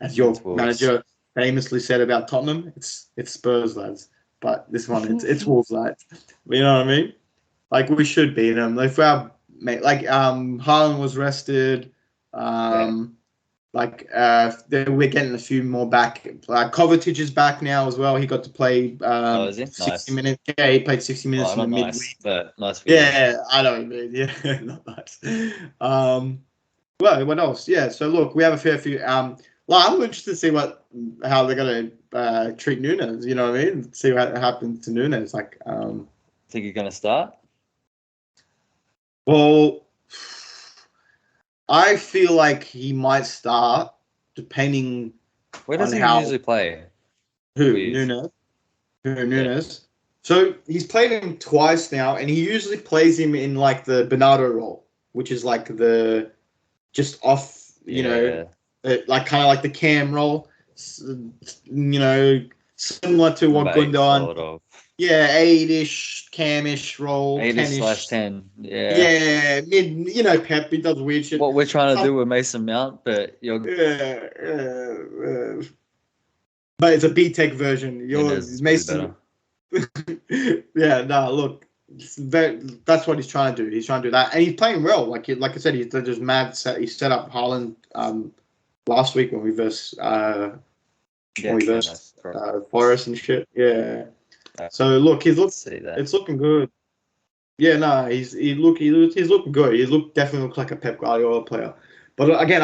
As your manager famously said about Tottenham, it's Spurs, lads. But this one, it's Wolves, lads. You know what I mean? Like we should beat them. Like for our mate, like Haaland was rested. We're getting a few more back. Kovacic is back now as well. He got to play 60 minutes. Yeah, he played 60 minutes in the midweek. But nice for you. Yeah, I know what you mean. Yeah, not nice. Well, what else? Yeah, so look, we have a fair few. I'm interested to see how they're going to treat Nunes. You know what I mean? See what happens to Nunes. Like, think you're going to start? Well, I feel like he might start, depending. Where does he usually play? Nunes? Nunes? So he's played him twice now, and he usually plays him in like the Bernardo role, which is like the just off, like kind of like the cam role, similar to what Gundogan. Sort of. Yeah, 8-ish, cam-ish role. 8-ish/10. Yeah. Yeah, Pep, he does weird shit. What we're trying to do with Mason Mount, but you're... Yeah. But it's a B-Tech version. Yours Mason... Yeah, no, look. That's what he's trying to do. He's trying to do that. And he's playing well. Like I said, he's just mad. He set up Haaland last week when we versed Forest and shit. Yeah. So look, it's looking good. Yeah, no, he's looking good. Definitely looks like a Pep Guardiola player. But again,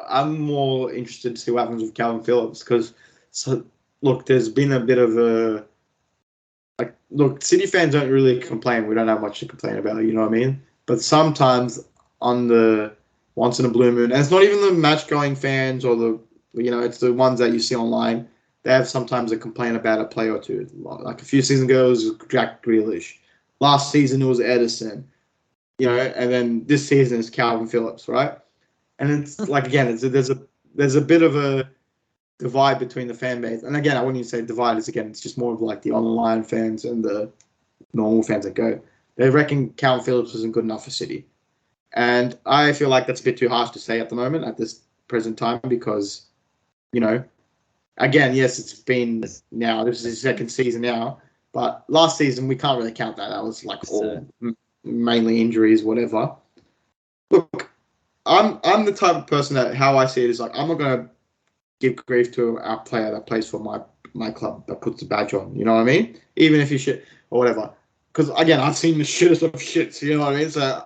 I'm more interested to see what happens with Calvin Phillips because there's been a bit of a City fans don't really complain. We don't have much to complain about, you know what I mean? But sometimes on the once in a blue moon, and it's not even the match-going fans or it's the ones that you see online. They have sometimes a complaint about a player or two. Like a few seasons ago, it was Jack Grealish. Last season, it was Edison. And then this season is Calvin Phillips, right? And it's like again, there's a bit of a divide between the fan base. And again, I wouldn't even say divide. It's just more of like the online fans and the normal fans that go. They reckon Calvin Phillips isn't good enough for City, and I feel like that's a bit too harsh to say at the moment at this present time because, again, yes, it's been now. This is his second season now, but last season we can't really count that. That was like mainly injuries, whatever. Look, I'm the type of person that how I see it is like I'm not gonna give grief to our player that plays for my club that puts the badge on. You know what I mean? Even if you shit or whatever. Because again, I've seen the shittest of shits. You know what I mean? So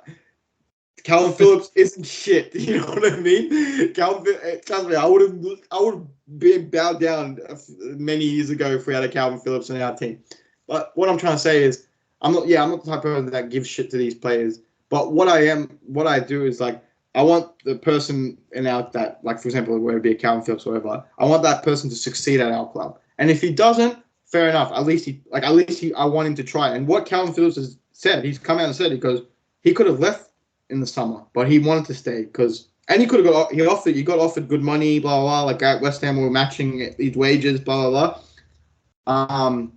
Calvin Phillips isn't shit. You know what I mean? Trust me, I would have been bowed down many years ago if we had a Calvin Phillips in our team. But what I'm trying to say is, I'm not the type of person that gives shit to these players. But what I do is like, I want the person in our that, like for example, whether it be a Calvin Phillips or whatever, I want that person to succeed at our club. And if he doesn't, fair enough. At least I want him to try. And what Calvin Phillips has said, he's come out and said because he could have left in the summer, but he wanted to stay and he could have he got offered good money, blah blah blah. Like at West Ham, we were matching his wages, blah blah blah.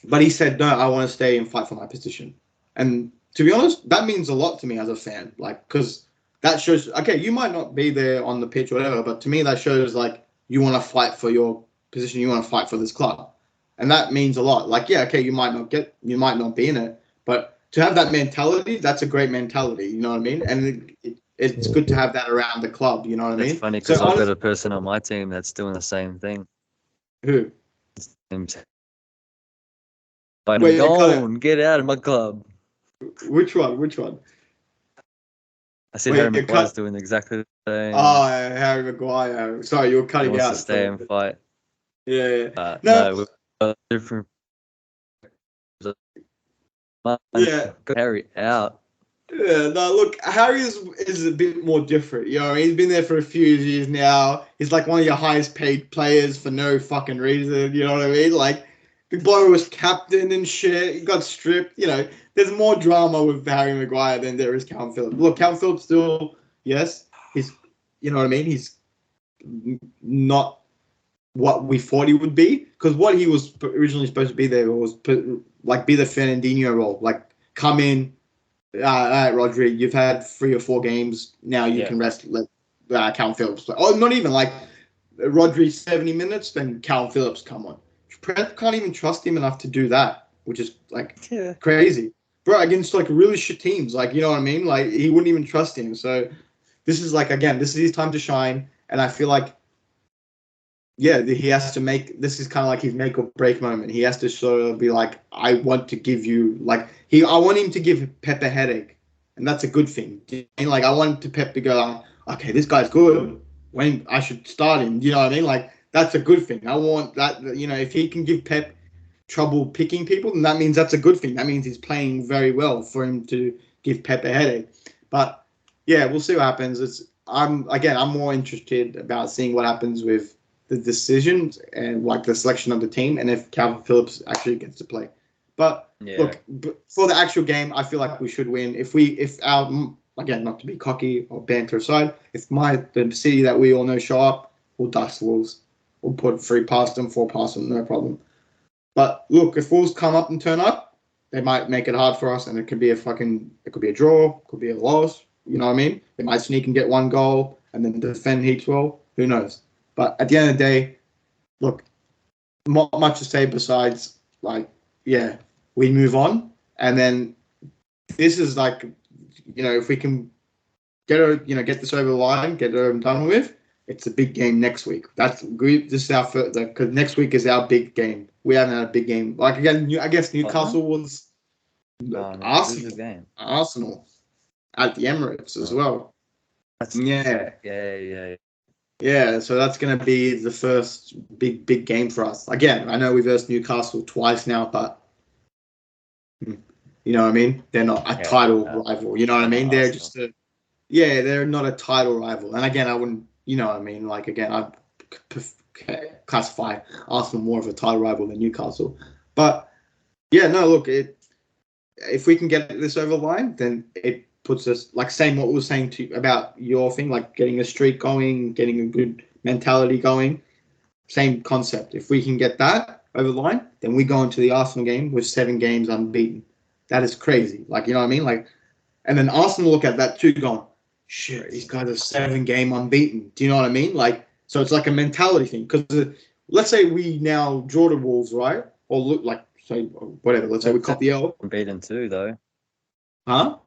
But he said no, I want to stay and fight for my position. And to be honest, that means a lot to me as a fan, like because that shows, okay, you might not be there on the pitch or whatever, but to me that shows like you want to fight for your position, you want to fight for this club. And that means a lot. Like, yeah, okay, you might not be in it, but to have that mentality, that's a great mentality, you know what I mean? And it's good to have that around the club, you know what I mean? It's funny because I've got a person on my team that's doing the same thing. Who? But get out of my club. Which one? I said Harry Maguire's doing exactly the same. Oh, Harry Maguire. Sorry, you were cutting out. To stay and fight. Yeah. No. No, we're different. Yeah. Harry out. Yeah, no, look, Harry is a bit more different. You know, what I mean? He's been there for a few years now. He's like one of your highest paid players for no fucking reason. You know what I mean? Like, the boy was captain and shit. He got stripped. You know, there's more drama with Harry Maguire than there is Calvin Phillips. Look, Calvin Phillips still, yes, he's, you know what I mean? He's not what we thought he would be, because what he was originally supposed to be there was like be the Fernandinho role, like come in. All right, Rodri, you've had 3 or 4 games. Now you can rest. Let Calvin Phillips play. Oh, not even like Rodri 70 minutes, then Calvin Phillips come on. Prep can't even trust him enough to do that, which is like crazy. Bro, against like really shit teams. Like, you know what I mean? Like, he wouldn't even trust him. So this is like, again, this is his time to shine. And I feel like, yeah, he has to make, this is kind of like his make or break moment. He has to sort of be like, I want to give you, like, I want him to give Pep a headache. And that's a good thing. And like, I want Pep to go, okay, this guy's good. When I should start him. You know what I mean? Like, that's a good thing. I want that, you know, if he can give Pep trouble picking people, then that means that's a good thing. That means he's playing very well for him to give Pep a headache. But yeah, we'll see what happens. I'm more interested about seeing what happens with the decisions and like the selection of the team, and if Calvin Phillips actually gets to play. But look, for the actual game, I feel like we should win. If our, again, not to be cocky or banter aside, if the city that we all know show up, we'll dust Wolves. We'll put 3 past them, 4 past them, no problem. But look, if Wolves come up and turn up, they might make it hard for us, and it could be a draw, it could be a loss. You know what I mean? They might sneak and get 1 goal and then defend heaps well. Who knows? But at the end of the day, look, not much to say besides, like, yeah, we move on. And then this is like, you know, if we can get this over the line, get it done with, it's a big game next week. This is our first, because next week is our big game. We haven't had a big game. Like, again, I guess Newcastle was Arsenal at the Emirates as well. Yeah, so that's going to be the first big game for us. Again, I know we've versed Newcastle twice now, but you know what I mean? They're not a title rival. You know what I mean? They're just they're not a title rival. And again, I wouldn't, you know what I mean? Like, again, I'd classify Arsenal more of a title rival than Newcastle. But yeah, no, look, if we can get this over the line, then it puts us, like, saying what we were saying about your thing, like getting a streak going, getting a good mentality going. Same concept. If we can get that over the line, then we go into the Arsenal game with 7 games unbeaten. That is crazy. Like, you know what I mean? Like, and then Arsenal look at that too, going, shit, these guys are 7-game unbeaten. Do you know what I mean? Like, so it's like a mentality thing. Because let's say we now draw the Wolves, right? Or look like, say, whatever. Let's say we cop the L. Unbeaten too, though. Huh?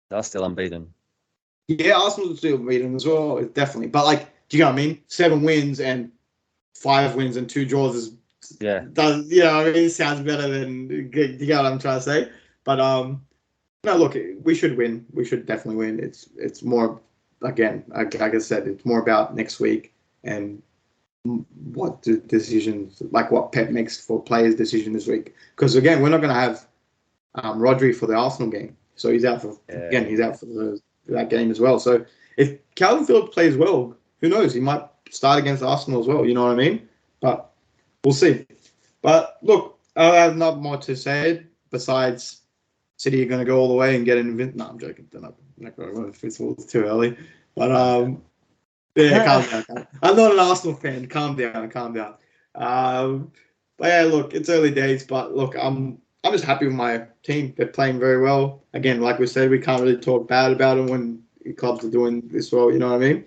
They're still unbeaten. Yeah, Arsenal still unbeaten as well, definitely. But, like, do you know what I mean? 7 wins and 5 wins and 2 draws is you know what I mean? It sounds better than, you know what I'm trying to say? But no, look, we should win. We should definitely win. It's more, again, like I said, it's more about next week and what the decisions, like what Pep makes for players' decision this week. Because again, we're not going to have Rodri for the Arsenal game, so he's out for that game as well. So if Calvin Phillips plays well, who knows? He might start against Arsenal as well. You know what I mean? But we'll see. But look, I have not more to say besides City are going to go all the way and get an event. No, I'm joking. They're not going to. It's too early. But yeah, calm down. I'm not an Arsenal fan. Calm down. But yeah, look, it's early days. But look, I'm just happy with my team. They're playing very well. Again, like we said, we can't really talk bad about them when clubs are doing this well. You know what I mean?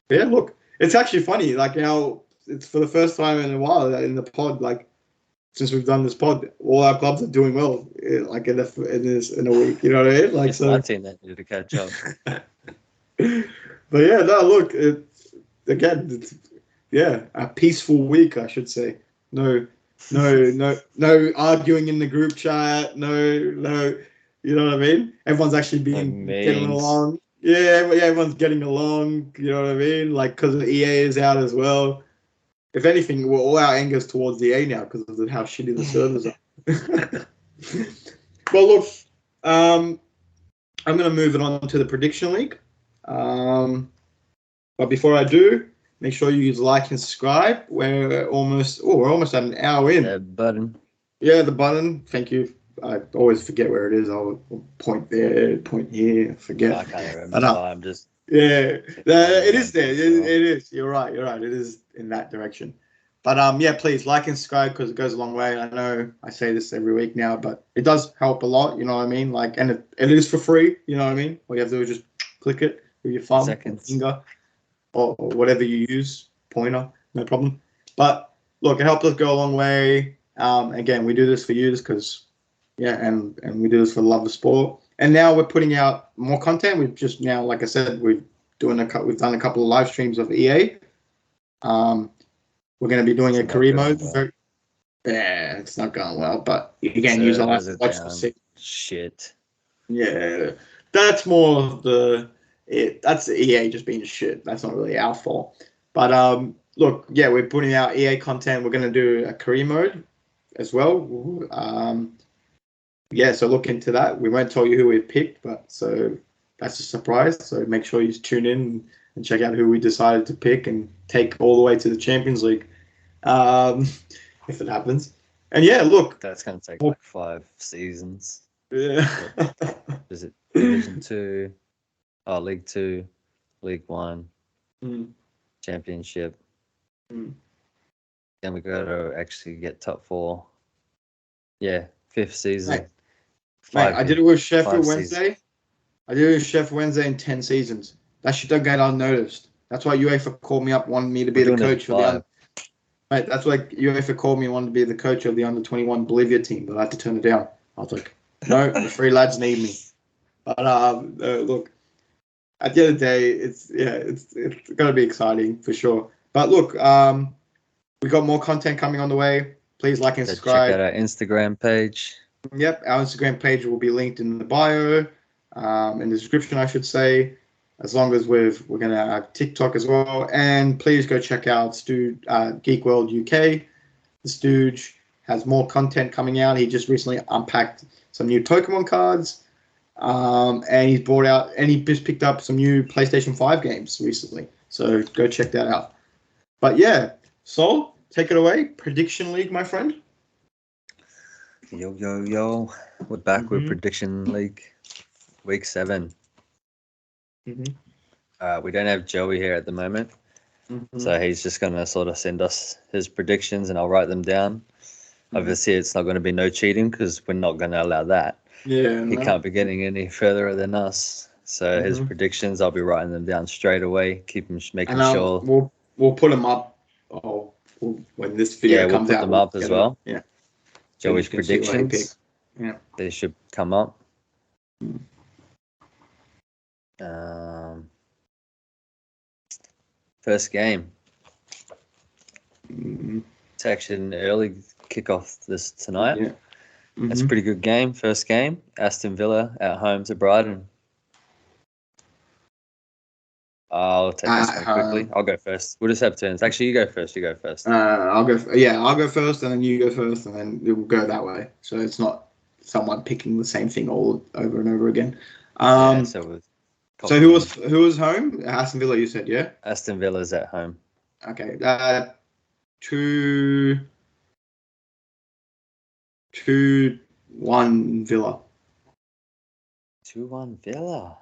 But yeah, look, it's actually funny. Like, you know, it's for the first time in a while in the pod, like, since we've done this pod, all our clubs are doing well, like in a week. You know what I mean? Like, it's so. My team that needed to catch up. But yeah, no, look, it's a peaceful week, I should say. No arguing in the group chat. No, you know what I mean? Everyone's actually getting along. yeah, everyone's getting along. You know what I mean? Like, because EA is out as well. If anything, all our anger's towards EA now because of how shitty the servers are. Well, look, I'm going to move it on to the prediction league. But before I do, make sure you like and subscribe. We're almost at an hour in. That button. Yeah, the button. Thank you. I always forget where it is. I'll point there, point here. Forget. I can't remember. I'm just. Yeah, it is there. It is. You're right. It is in that direction. But yeah, please like and subscribe because it goes a long way. I know I say this every week now, but it does help a lot. You know what I mean? Like, and it is for free. You know what I mean? All you have to do is just click it with your thumb, or finger, or whatever you use, pointer, no problem. But look, it helped us go a long way. Again, we do this for you because, yeah, and we do this for the love of sport. And now we're putting out more content. We've just now, like I said, we've done a couple of live streams of EA. We're going to be doing a career mode. Well. Yeah, it's not going well, but again, use our to watch the season. Shit. Yeah, that's more of that's the EA just being shit. That's not really our fault. But look, yeah, we're putting out EA content. We're going to do a career mode as well. Yeah, so look into that. We won't tell you who we picked, but so that's a surprise. So make sure you tune in and check out who we decided to pick and take all the way to the Champions League, if it happens. And yeah, look, that's going to take like 5 seasons. Yeah. Is it Division 2? Oh, League 2, League 1, Championship. Then we got to actually get top 4. Yeah, 5th season. Mate, I did it with Sheffield Wednesday. I did it with Sheffield Wednesday in 10 seasons. That shit don't get unnoticed. That's why UEFA called me up, wanted me to be the coach of the Mate, that's why UEFA called me and wanted to be the coach of the under-21 Bolivia team, but I had to turn it down. I was like, no, the 3 lads need me. But look, at the end of the day, it's going to be exciting for sure. But look, we got more content coming on the way. Please like and subscribe. Check out our Instagram page. Yep, our Instagram page will be linked in the bio, in the description, I should say. As long as we're going to have TikTok as well. And please go check out Geek World UK. This dude has more content coming out. He just recently unpacked some new Pokemon cards. And he's brought out, and he just picked up some new PlayStation 5 games recently. So go check that out. But yeah, Sol, take it away. Prediction League, my friend. Yo. We're back with Prediction League Week 7. We don't have Joey here at the moment. So he's just going to sort of send us his predictions and I'll write them down. Obviously, it's not going to be no cheating because we're not going to allow that. Yeah, he can't be getting any further than us. So his predictions, I'll be writing them down straight away. Making sure. We'll put them up. When this video comes out, we'll put them up as well. Yeah. Joey's predictions. Yeah. They should come up. First game. It's actually an early kickoff this tonight. Yeah. That's a pretty good game. First game. Aston Villa at home to Brighton. I'll take this one quickly. I'll go first. We'll just have turns. Actually, you go first. I'll go first, and then you go first, and then we'll go that way. So it's not someone picking the same thing all over and over again. So who was home? Aston Villa, you said, yeah? Aston Villa's at home. Okay. 2-1 Villa. 2-1 Villa.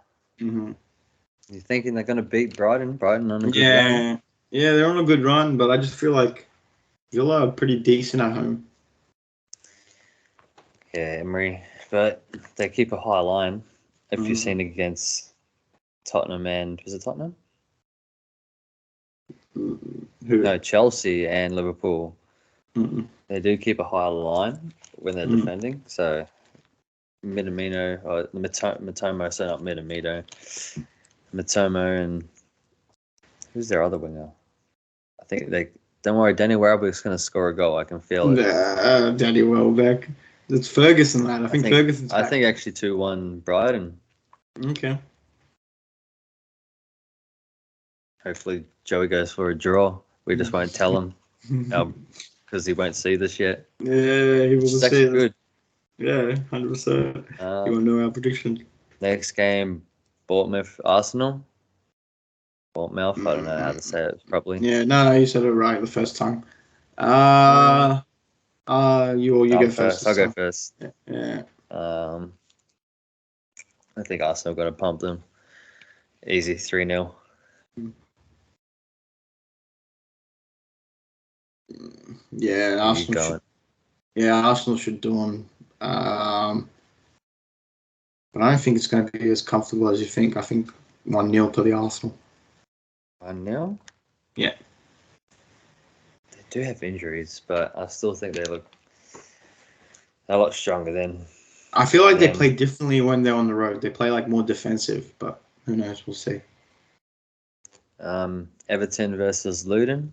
You thinking they're going to beat Brighton? Brighton on a good run? Yeah, they're on a good run, but I just feel like Villa are pretty decent at home. Yeah, Emery. But they keep a high line. If you've seen against Tottenham and... Was it Tottenham? Who? No, Chelsea and Liverpool. They do keep a high line when they're defending. So, Minamino, or Matomo, so not Minamino. Matomo and who's their other winger? I think don't worry, Danny Welbeck's going to score a goal. I can feel it. Danny Welbeck. It's Ferguson, man. I think Ferguson's back. I think actually 2-1 Brighton. Okay. Hopefully Joey goes for a draw. We just won't tell him because he won't see this yet. Yeah, he will It's see actually it. good. Yeah, 100%. He won't know our prediction. Next game, Bournemouth, Arsenal. Bournemouth, I don't know how to say it properly. Yeah, no, you said it right the first time. You go first. I'll go first. Yeah. I think Arsenal got to pump them. Easy 3-0. Yeah, Arsenal should do them. But I don't think it's going to be as comfortable as you think. I think 1-0 to the Arsenal. 1-0? Yeah. They do have injuries, but I still think they're a lot stronger than. I feel like they play differently when they're on the road. They play like more defensive, but who knows? We'll see. Everton versus Luton.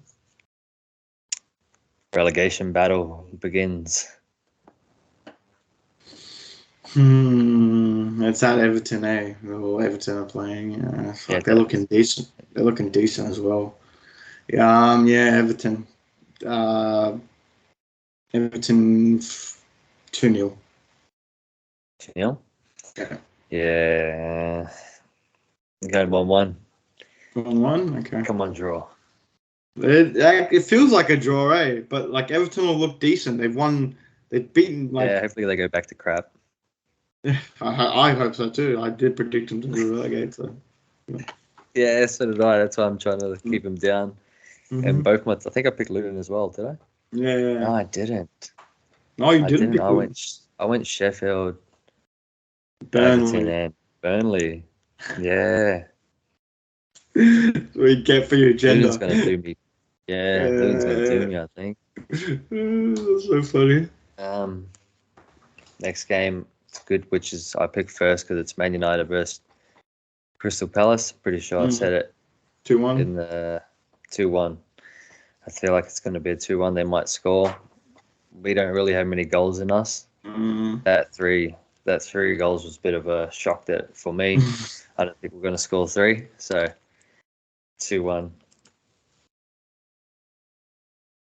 Relegation battle begins. It's at Everton, eh? Well, Everton are playing. They're looking decent. They're looking decent as well. Yeah, Everton. Everton 2-0. 2-0? Yeah. Yeah. Going 1-1. 1-1? Okay. Come on, draw. It feels like a draw, eh? But like Everton will look decent. They've beaten like. Yeah, hopefully they go back to crap. I hope so too. I did predict them to be relegated. So. Yeah, so did I. That's why I'm trying to keep them down. And both months, I think I picked Luton as well, did I? Yeah. No, I didn't. No, you didn't. I went Sheffield, Burnley, and Burnley. Yeah. We get for your agenda. Luton's gonna do me. Yeah, Luton's gonna do me, I think. That's so funny. Next game, it's good, which is I picked first because it's Man United versus Crystal Palace. Pretty sure I said it 2-1 in the 2-1. I feel like it's going to be a 2-1. They might score. We don't really have many goals in us. That three goals was a bit of a shock for me. I don't think we're going to score 3. So 2-1.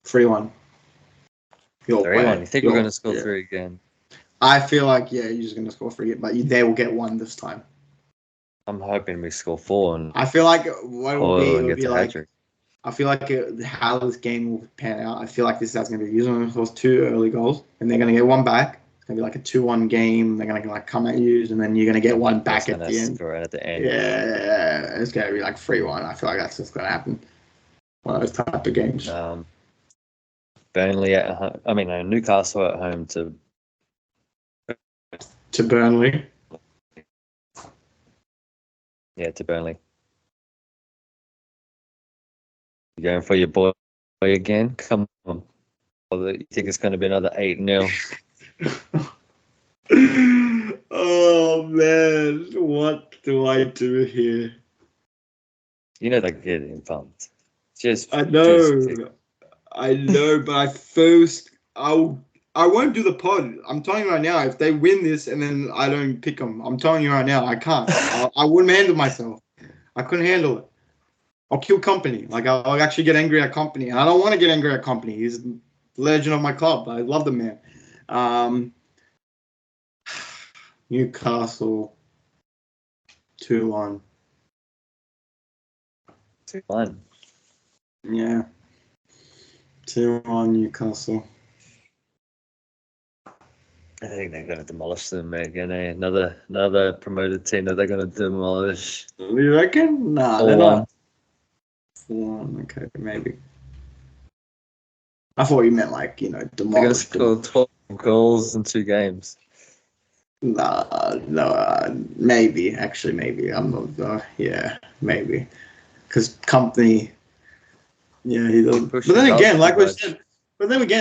3-1. 3-1. You think we're going to score 3 again? I feel like you're just going to score 3, but they will get 1 this time. I'm hoping we score 4. I feel like what it will be like. Hat-trick. I feel like how this game will pan out. I feel like this is going to be using those 2 early goals, and they're going to get 1 back. It's going to be like a 2-1 game. They're going to come at you, and then you're going to get 1 back at the end. Yeah, it's going to be like 3-1. I feel like that's what's going to happen. One of those type of games. Burnley at home. I mean, Newcastle at home to Burnley. Yeah, to Burnley. You going for your boy again? Come on. You think it's going to be another 8-0? Oh, man. What do I do here? You know they're getting pumped. I know, but I won't do the pod. I'm telling you right now, if they win this and then I don't pick them, I'm telling you right now, I can't. I wouldn't handle myself. I couldn't handle it. I'll kill company. Like, I'll actually get angry at company. And I don't want to get angry at company. He's the legend of my club. I love the man. Newcastle 2-1. 2-1. Yeah. 2-1 Newcastle. I think they're going to demolish them again. Another promoted team that they're going to demolish. You reckon? Nah, they're not. 4-1. Okay, maybe. I thought you meant demolish. They're going to score 12 goals in 2 games. No, maybe. Actually, maybe. I'm not. Maybe. Because company. Yeah, he doesn't. But then again,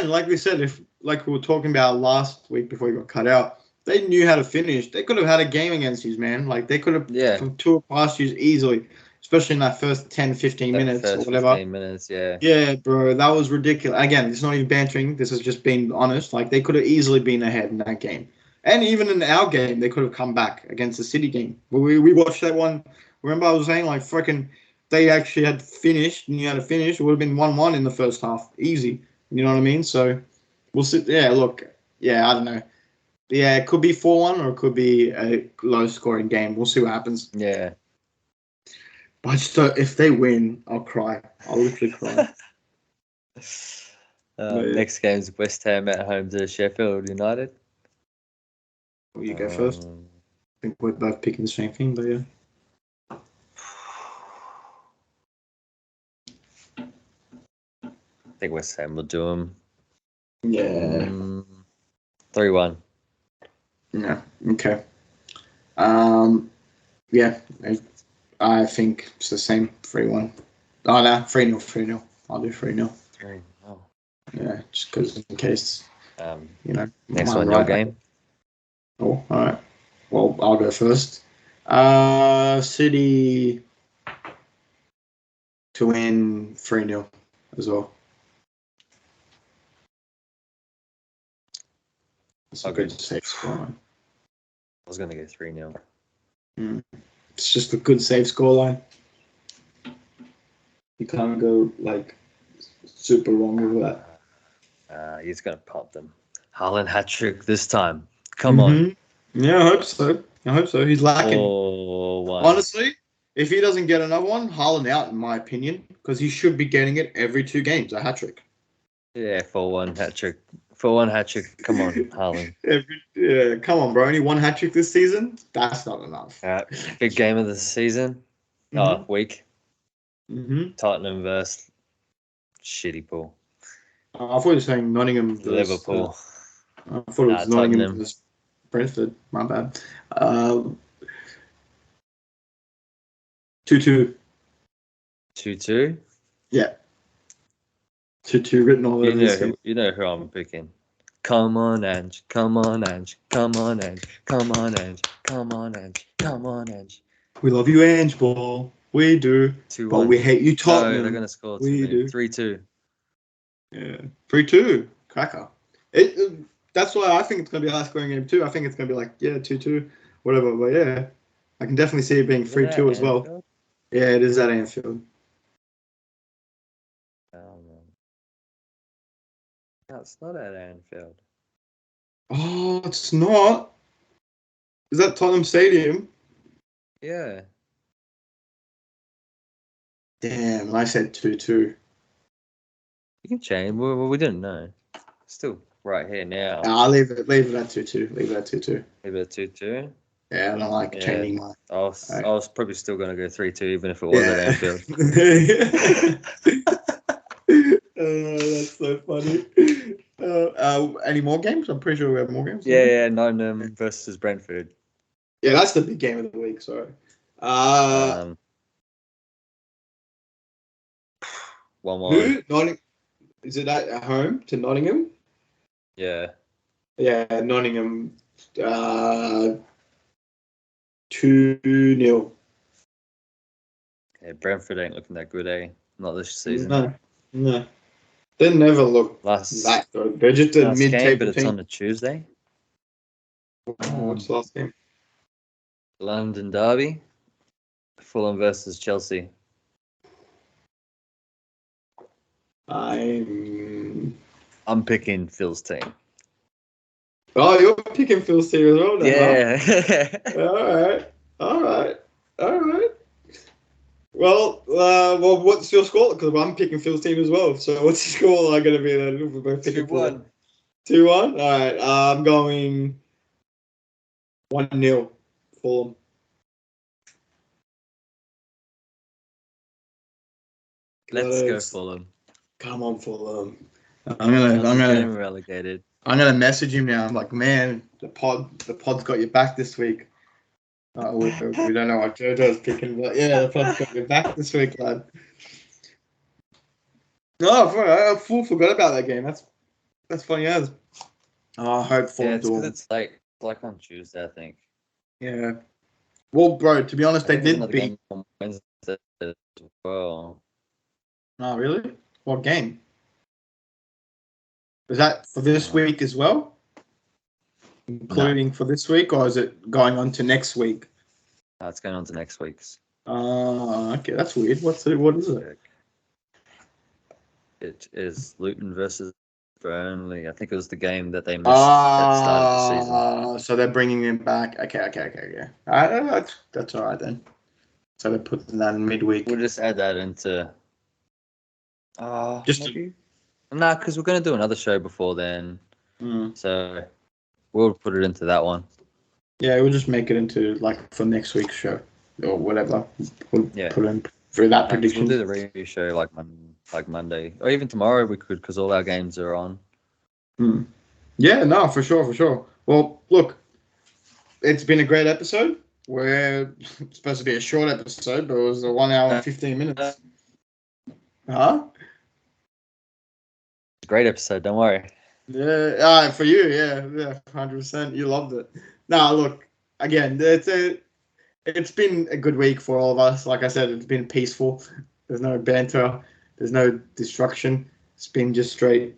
like we said, if like we were talking about last week before he got cut out, they knew how to finish. They could have had a game against you, man. Like they could have from 2 past you easily, especially in that first 10, 15 minutes or whatever. 15 minutes, yeah. Yeah, bro, that was ridiculous. Again, it's not even bantering. This is just being honest. Like they could have easily been ahead in that game, and even in our game, they could have come back against the City game. We watched that one. Remember, I was saying like freaking they actually had finished, and you had to finish, it would have been 1-1 in the first half. Easy. You know what I mean? So we'll see. Yeah, look. Yeah, I don't know. Yeah, it could be 4-1 or it could be a low-scoring game. We'll see what happens. Yeah. But just if they win, I'll cry. I'll literally cry. Next game's West Ham at home to Sheffield United. Will you go first? I think we're both picking the same thing, but yeah. I think West Ham will do them. Yeah. 3-1. Yeah. Okay. Yeah. I think it's the same. 3-1. Oh, no. 3-0. 3-0. I'll do 3-0. 3-0. Yeah, just because in case, Next one, your game. Oh, all right. Well, I'll go first. City to win 3-0 as well. That's a good safe score. I was going to go 3-0. It's just a good safe scoreline. You can't go super wrong with that. He's going to pop them. Haaland hat-trick this time. Come on. Yeah, I hope so. He's lacking. 4-1. Honestly, if he doesn't get another one, Haaland out, in my opinion, because he should be getting it every 2 games, a hat-trick. Yeah, 4-1 hat-trick. 4-1 hat-trick. Come on, Haaland. Come on, bro. Only 1 hat-trick this season? That's not enough. Big game of the season. Week. Tottenham versus shitty Pool. I thought you were saying Nottingham versus Liverpool. I thought it was Nottingham Tottenham versus Brentford. My bad. 2-2. 2-2? Yeah. 2-2 written all over this game. You know who I'm picking. Come on, Ange. Come on, Ange. Come on, Ange. Come on, Ange. Come on, Ange. Come on, Ange. We love you, Ange Ball. We do. 2-1. But we hate you, Tottenham. No, they're going to score. We do. 3-2. Yeah. 3-2. Cracker. That's why I think it's going to be a high-scoring game, too. I think it's going to be 2-2, whatever. But, yeah, I can definitely see it being 3-2 as well. Anfield? Yeah, it is at Anfield. No, it's not at Anfield. Oh, it's not. Is that Tottenham Stadium? Yeah. Damn, I said 2-2. You can change. Well, we didn't know. Still right here now. I'll leave it at 2-2. Leave it at 2-2. Leave it at 2-2. Yeah, I don't like changing my. I was probably still going to go 3-2, even if it was at Anfield. That's so funny. Any more games? I'm pretty sure we have more games. Yeah, Nottingham versus Brentford. Yeah, that's the big game of the week. Sorry. 1-1. Nottingham. Is it at home to Nottingham? Yeah. Yeah, Nottingham. 2-0. Yeah, Brentford ain't looking that good, eh? Not this season. No. They never look that good. They're just a mid-table but it's team. on a Tuesday. What's the last game? London Derby. Fulham versus Chelsea. I'm picking Phil's team. Oh, you're picking Phil's team as well, then, yeah. Huh? All right. Well, what's your score? Because I'm picking Phil's team as well. So what's the score going to be then? We're both picking 2-1. 2-1? All right. I'm going 1-0 Fulham. Let's go Fulham. Come on, Fulham. I'm gonna relegated. I'm gonna message him now. I'm like, man, the pod's got your back this week. We don't know what JoJo's picking, but yeah, the pod's got your back this week, lad. No, I forgot about that game. That's funny as. Oh, I hope Fulham do it. It's like on Tuesday, I think. Yeah. Well, bro, to be honest, they did beat. On Wednesday as well. Oh, really? What game? Is that for this week as well? Including for this week, or is it going on to next week? No, it's going on to next week's. Okay, that's weird. What is it? It is Luton versus Burnley. I think it was the game that they missed at the start of the season. So they're bringing him back. Okay. That's all right then. So they're putting that in midweek. We'll just add that into. Just maybe. Nah, because we're going to do another show before then. Mm. So we'll put it into that one. Yeah, we'll just make it into like for next week's show or whatever. We'll put in through that prediction. We'll do the review show like Monday or even tomorrow we could because all our games are on. Yeah, no, for sure. Well, look, it's been a great episode. We're supposed to be a short episode, but it was a 1 hour and 15 minutes. Huh? Great episode, don't worry. Yeah, for you, yeah, 100%. You loved it. Now, look, again, it's been a good week for all of us. Like I said, it's been peaceful. There's no banter. There's no destruction. It's been just straight,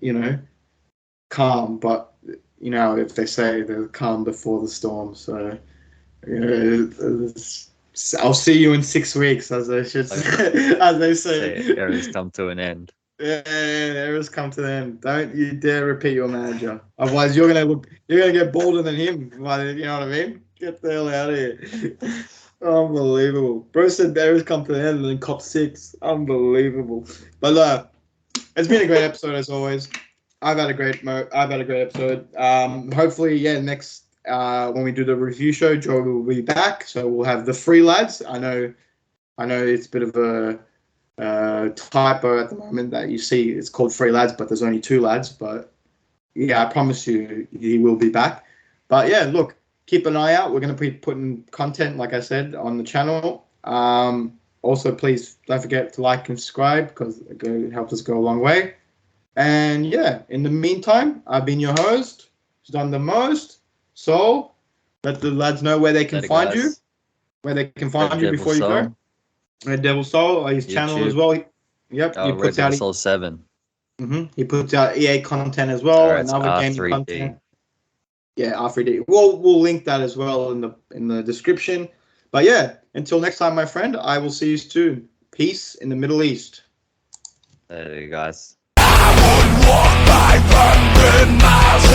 calm. But, if they say the calm before the storm. So, I'll see you in 6 weeks, as they should say. As they say. Era's come to an end. Yeah, era's come to an end. Don't you dare repeat your manager. Otherwise, you're gonna get bolder than him. You know what I mean? Get the hell out of here. Unbelievable. Bro said era's come to an end and then cop 6. Unbelievable. But it's been a great episode as always. I've had a great episode. Hopefully, next when we do the review show, Joe will be back. So we'll have the 3 lads. I know it's a bit of a typo at the moment that you see. It's called 3 lads, but there's only 2 lads. But yeah, I promise you he will be back. But yeah, look, keep an eye out. We're going to be putting content, like I said, on the channel. Also, please don't forget to like and subscribe because it helps us go a long way. And yeah, in the meantime, I've been your host, who's done the most. So let the lads know where they can find you. Where they can find you before you go. Red Devil Soul, his channel as well. Yep, he puts Red Devil Soul 7. He puts out EA content as well and other gaming content. Yeah, R3D. We'll link that as well in the description. But yeah, until next time, my friend, I will see you soon. Peace in the Middle East. There you guys. I would walk 500 miles